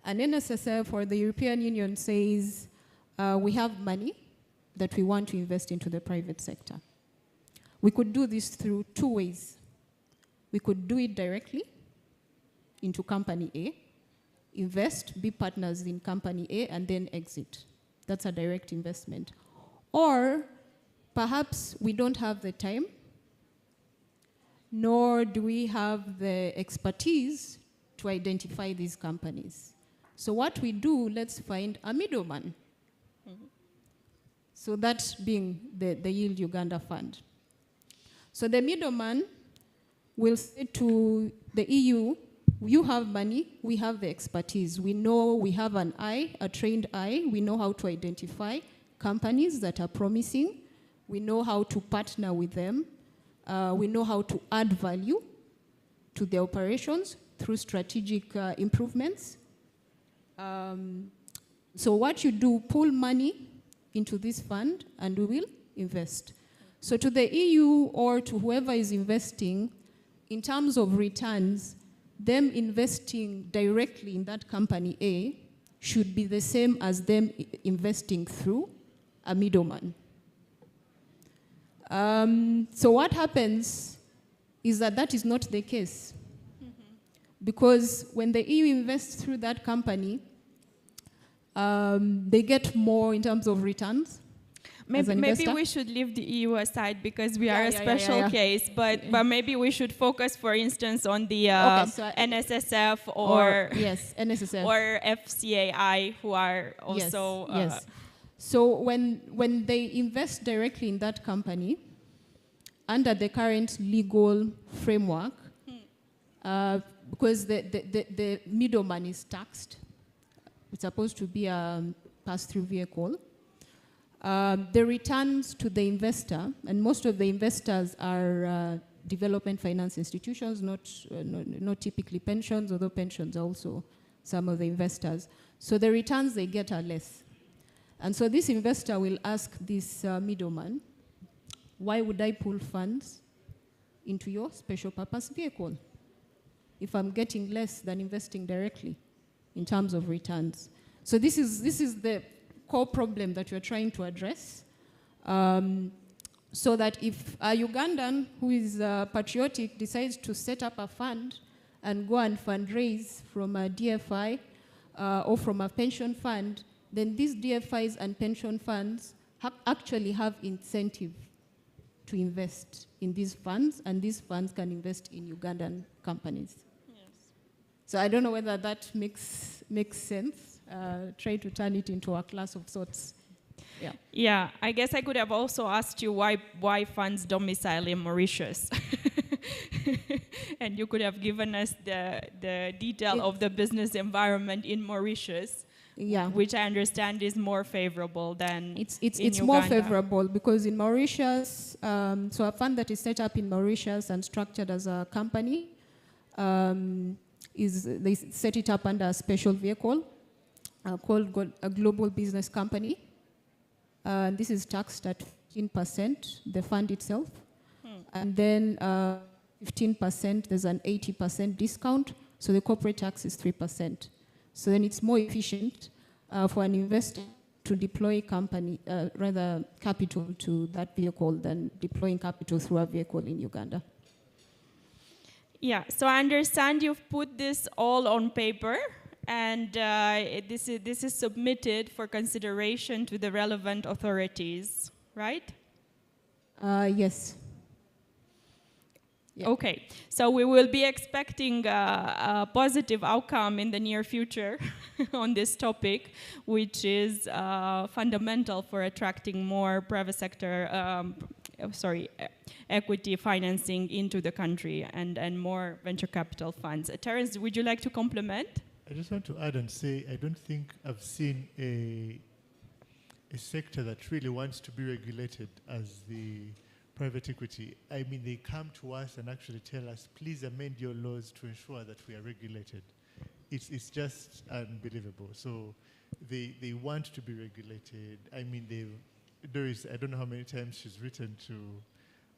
And NSSF or the European Union says, we have money that we want to invest into the private sector. We could do this through 2 ways. We could do it directly into company A, invest, be partners in company A, and then exit. That's a direct investment. Or perhaps we don't have the time, nor do we have the expertise to identify these companies. So what we do, let's find a middleman. Mm-hmm. So that being the Yield Uganda Fund. So the middleman will say to the EU, you have money, we have the expertise. We know we have an eye, a trained eye. We know how to identify companies that are promising. We know how to partner with them. We know how to add value to their operations through strategic improvements. So what you do, pull money into this fund and we will invest. So to the EU or to whoever is investing, in terms of returns, them investing directly in that company A should be the same as them investing through a middleman. So what happens is that is not the case. Mm-hmm. Because when the EU invests through that company, they get more in terms of returns. Maybe we should leave the EU aside because we are a special case, but maybe we should focus, for instance, on the NSSF or NSSF or FCAI, who are also yes. So when they invest directly in that company, under the current legal framework, because the middleman is taxed. It's supposed to be a pass-through vehicle. The returns to the investor, and most of the investors are development finance institutions, not typically pensions, although pensions are also some of the investors. So the returns they get are less. And so this investor will ask this middleman, why would I pull funds into your special purpose vehicle if I'm getting less than investing directly in terms of returns? So this is the core problem that we're trying to address, so that if a Ugandan who is patriotic decides to set up a fund and go and fundraise from a DFI or from a pension fund, then these DFIs and pension funds actually have incentive to invest in these funds, and these funds can invest in Ugandan companies. Yes. So I don't know whether that makes sense. Try to turn it into a class of sorts. Yeah. Yeah, I guess I could have also asked you why funds domicile in Mauritius. And you could have given us the detail of the business environment in Mauritius. Yeah. Which I understand is more favorable than it's more favorable because in Mauritius, so a fund that is set up in Mauritius and structured as a company, they set it up under a special vehicle called a global business company. This is taxed at 15%, the fund itself. And then 15%, there's an 80% discount, so the corporate tax is 3%. So then it's more efficient for an investor to deploy capital to that vehicle than deploying capital through a vehicle in Uganda. Yeah, so I understand you've put this all on paper, and this is submitted for consideration to the relevant authorities, right? Yes. Yeah. Okay, so we will be expecting a positive outcome in the near future on this topic, which is fundamental for attracting more private sector, equity financing into the country and more venture capital funds. Terence, would you like to complement? I just want to add and say I don't think I've seen a sector that really wants to be regulated as the private equity. I mean, they come to us and actually tell us, please amend your laws to ensure that we are regulated. It's just unbelievable. So they want to be regulated. I mean, I don't know how many times she's written to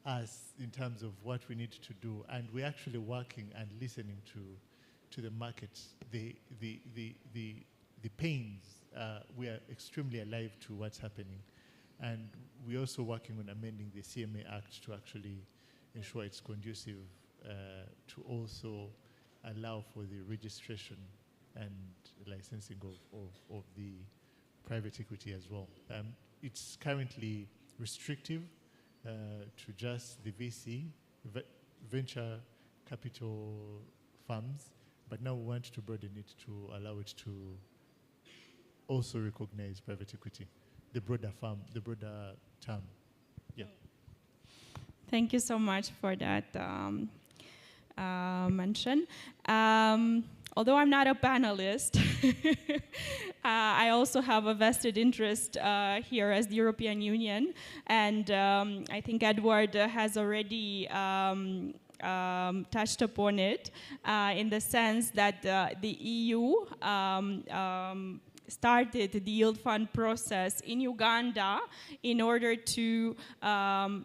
us in terms of what we need to do, and we're actually working and listening to the market. The pains, we are extremely alive to what's happening. And we're also working on amending the CMA Act to actually ensure it's conducive to also allow for the registration and licensing of the private equity as well. It's currently restrictive to just the VC, venture capital firms, but now we want to broaden it to allow it to also recognize private equity. The broader term. Yeah. Thank you so much for that mention. Although I'm not a panelist, I also have a vested interest here as the European Union, and I think Edward has already touched upon it in the sense that the EU started the yield fund process in Uganda in order to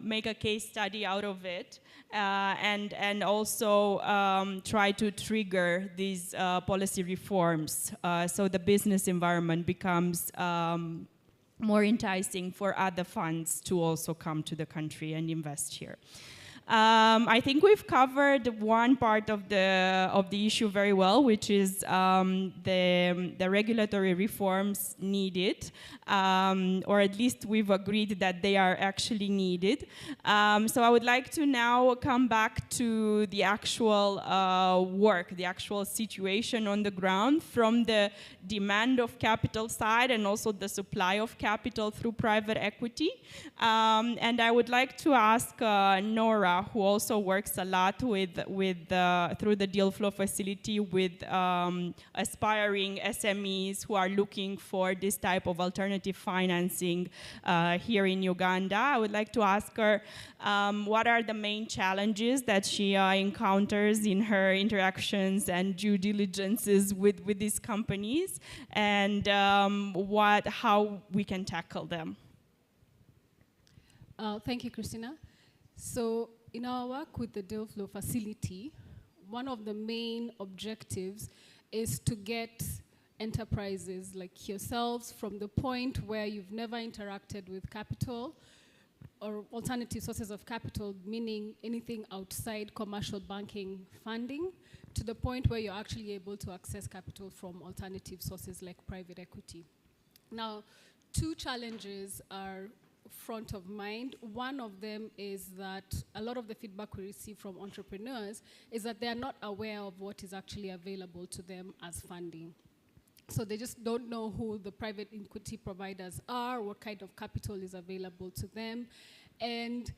make a case study out of it and also try to trigger these policy reforms so the business environment becomes more enticing for other funds to also come to the country and invest here. I think we've covered one part of the issue very well, which is the regulatory reforms needed, or at least we've agreed that they are actually needed. So I would like to now come back to the actual work, the actual situation on the ground from the demand of capital side and also the supply of capital through private equity. And I would like to ask Nora who also works a lot through the deal flow facility with aspiring SMEs who are looking for this type of alternative financing here in Uganda. I would like to ask her what are the main challenges that she encounters in her interactions and due diligences with these companies, and how we can tackle them. Thank you, Christina. So in our work with the deal flow facility, one of the main objectives is to get enterprises like yourselves from the point where you've never interacted with capital or alternative sources of capital, meaning anything outside commercial banking funding, to the point where you're actually able to access capital from alternative sources like private equity. Now, two challenges are front of mind. One of them is that a lot of the feedback we receive from entrepreneurs is that they are not aware of what is actually available to them as funding. So they just don't know who the private equity providers are, what kind of capital is available to them. And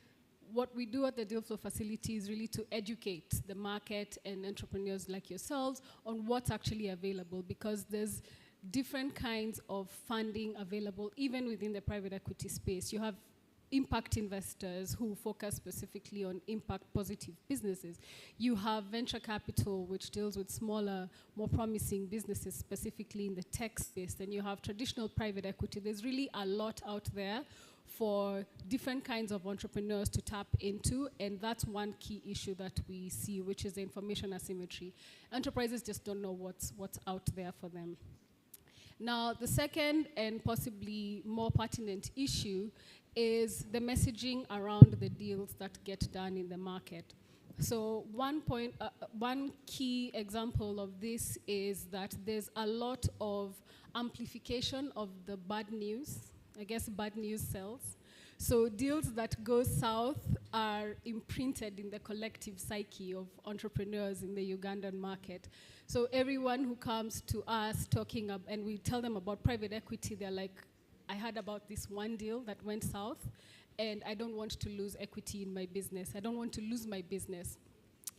what we do at the Deal Flow facility is really to educate the market and entrepreneurs like yourselves on what's actually available, because there's different kinds of funding available even within the private equity space. You have impact investors who focus specifically on impact positive businesses. You have venture capital, which deals with smaller, more promising businesses, specifically in the tech space. Then you have traditional private equity. There's really a lot out there for different kinds of entrepreneurs to tap into, and that's one key issue that we see, which is the information asymmetry. Enterprises just don't know what's out there for them. Now, the second and possibly more pertinent issue is the messaging around the deals that get done in the market. So one key example of this is that there's a lot of amplification of the bad news. I guess bad news sells. So deals that go south are imprinted in the collective psyche of entrepreneurs in the Ugandan market. So everyone who comes to us talking and we tell them about private equity, they're like, I heard about this one deal that went south, and I don't want to lose equity in my business. I don't want to lose my business.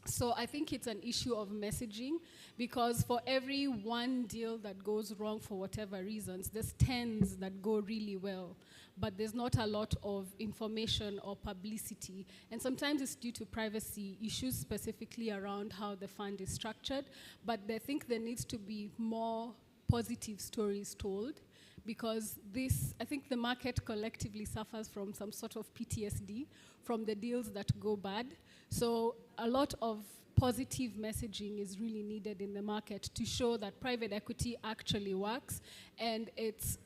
So I think it's an issue of messaging, because for every one deal that goes wrong for whatever reasons, there's 10s that go really well, but there's not a lot of information or publicity. And sometimes it's due to privacy issues, specifically around how the fund is structured, but I think there needs to be more positive stories told, because I think the market collectively suffers from some sort of PTSD from the deals that go bad. So a lot of positive messaging is really needed in the market to show that private equity actually works, and it's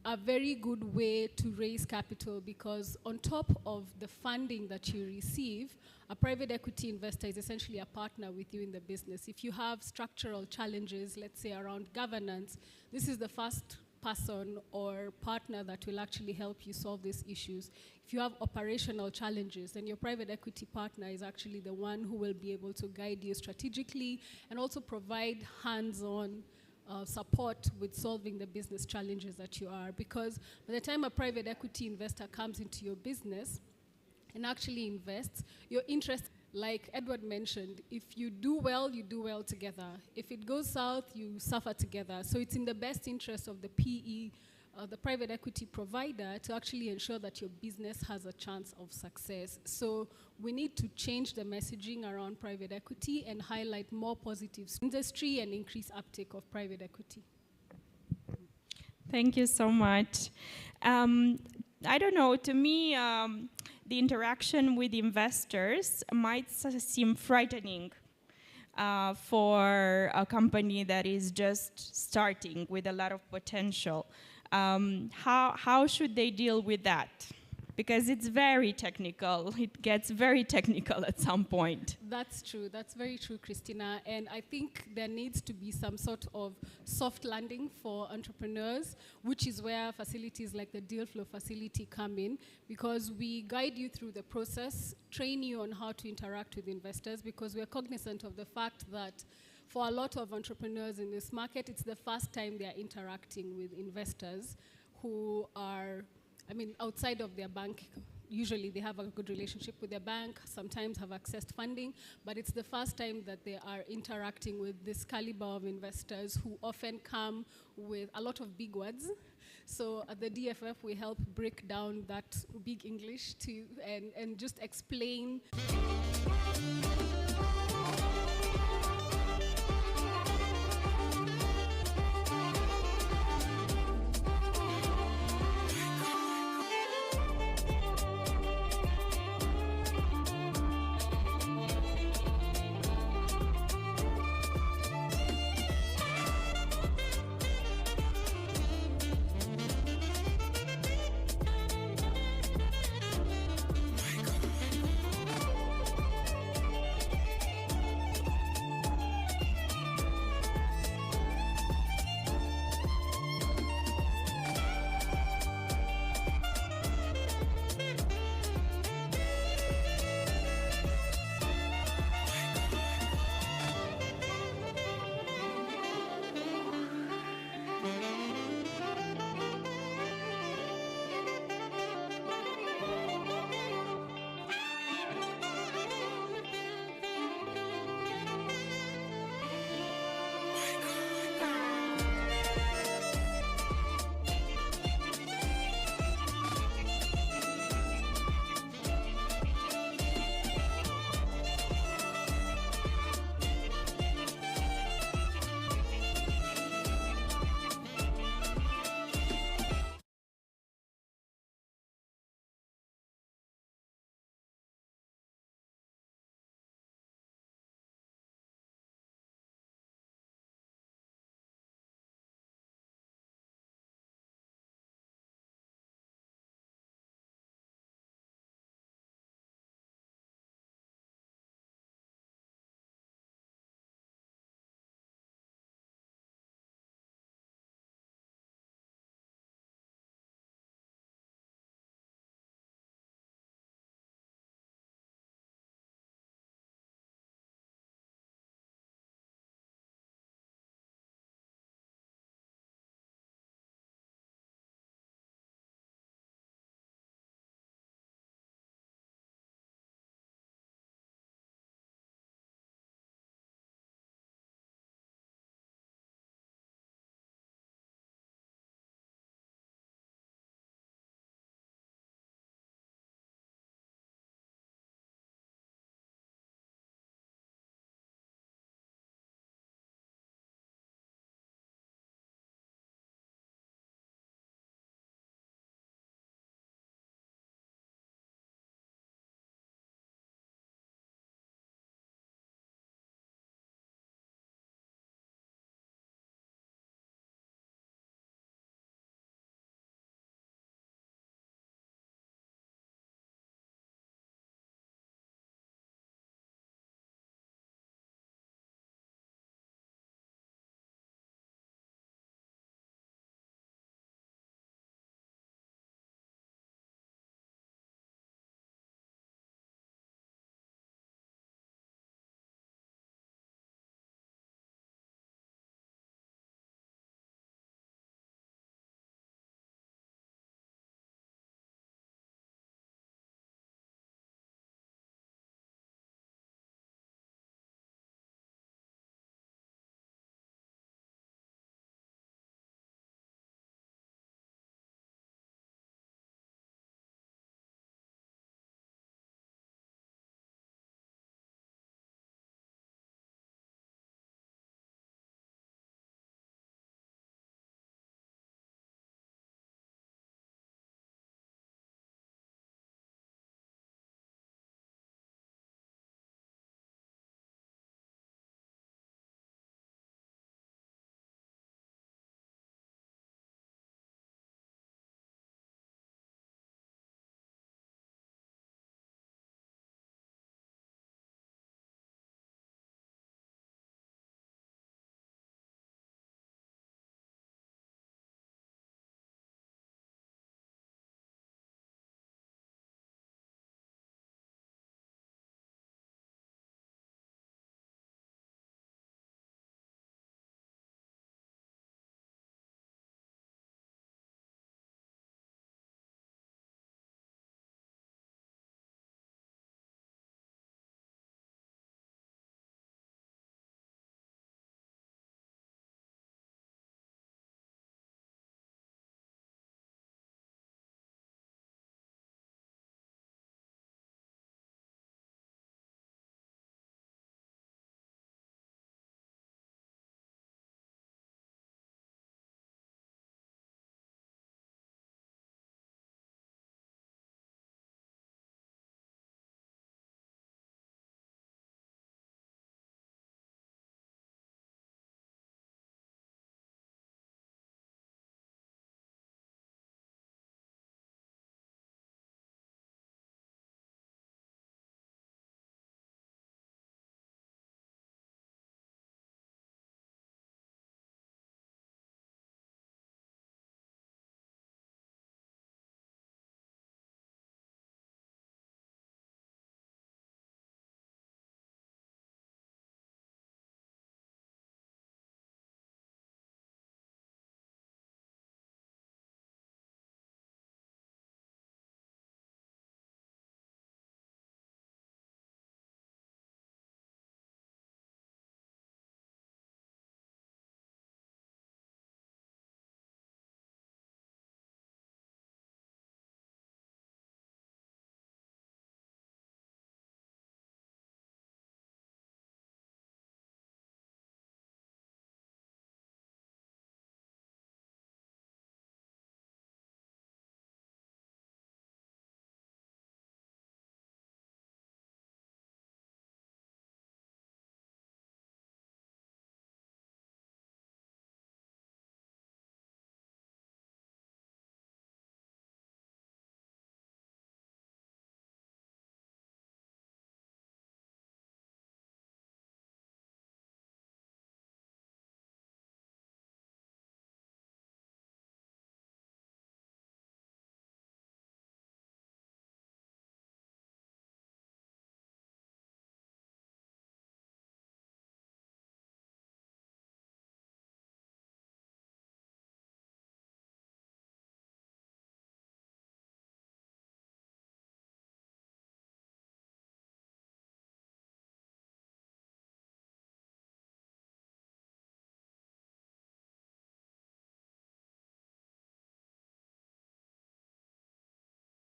a very good way to raise capital, because on top of the funding that you receive, a private equity investor is essentially a partner with you in the business. If you have structural challenges, let's say around governance, this is the first person or partner that will actually help you solve these issues. If you have operational challenges, then your private equity partner is actually the one who will be able to guide you strategically and also provide hands-on support with solving the business challenges that you are. Because by the time a private equity investor comes into your business and actually invests, your interest, like Edward mentioned, if you do well together. If it goes south, you suffer together. So it's in the best interest of the PE, the private equity provider, to actually ensure that your business has a chance of success. So we need to change the messaging around private equity and highlight more positives in the industry and increase uptake of private equity. Thank you so much. I don't know, to me, the interaction with investors might seem frightening for a company that is just starting with a lot of potential. How should they deal with that? Because it's very technical. It gets very technical at some point. That's true. That's very true, Christina. And I think there needs to be some sort of soft landing for entrepreneurs, which is where facilities like the Deal Flow facility come in, because we guide you through the process, train you on how to interact with investors, because we're cognizant of the fact that for a lot of entrepreneurs in this market, it's the first time they're interacting with investors who are, outside of their bank usually they have a good relationship with their bank, sometimes have accessed funding, but it's the first time that they are interacting with this caliber of investors who often come with a lot of big words. So at the DFF, we help break down that big English and just explain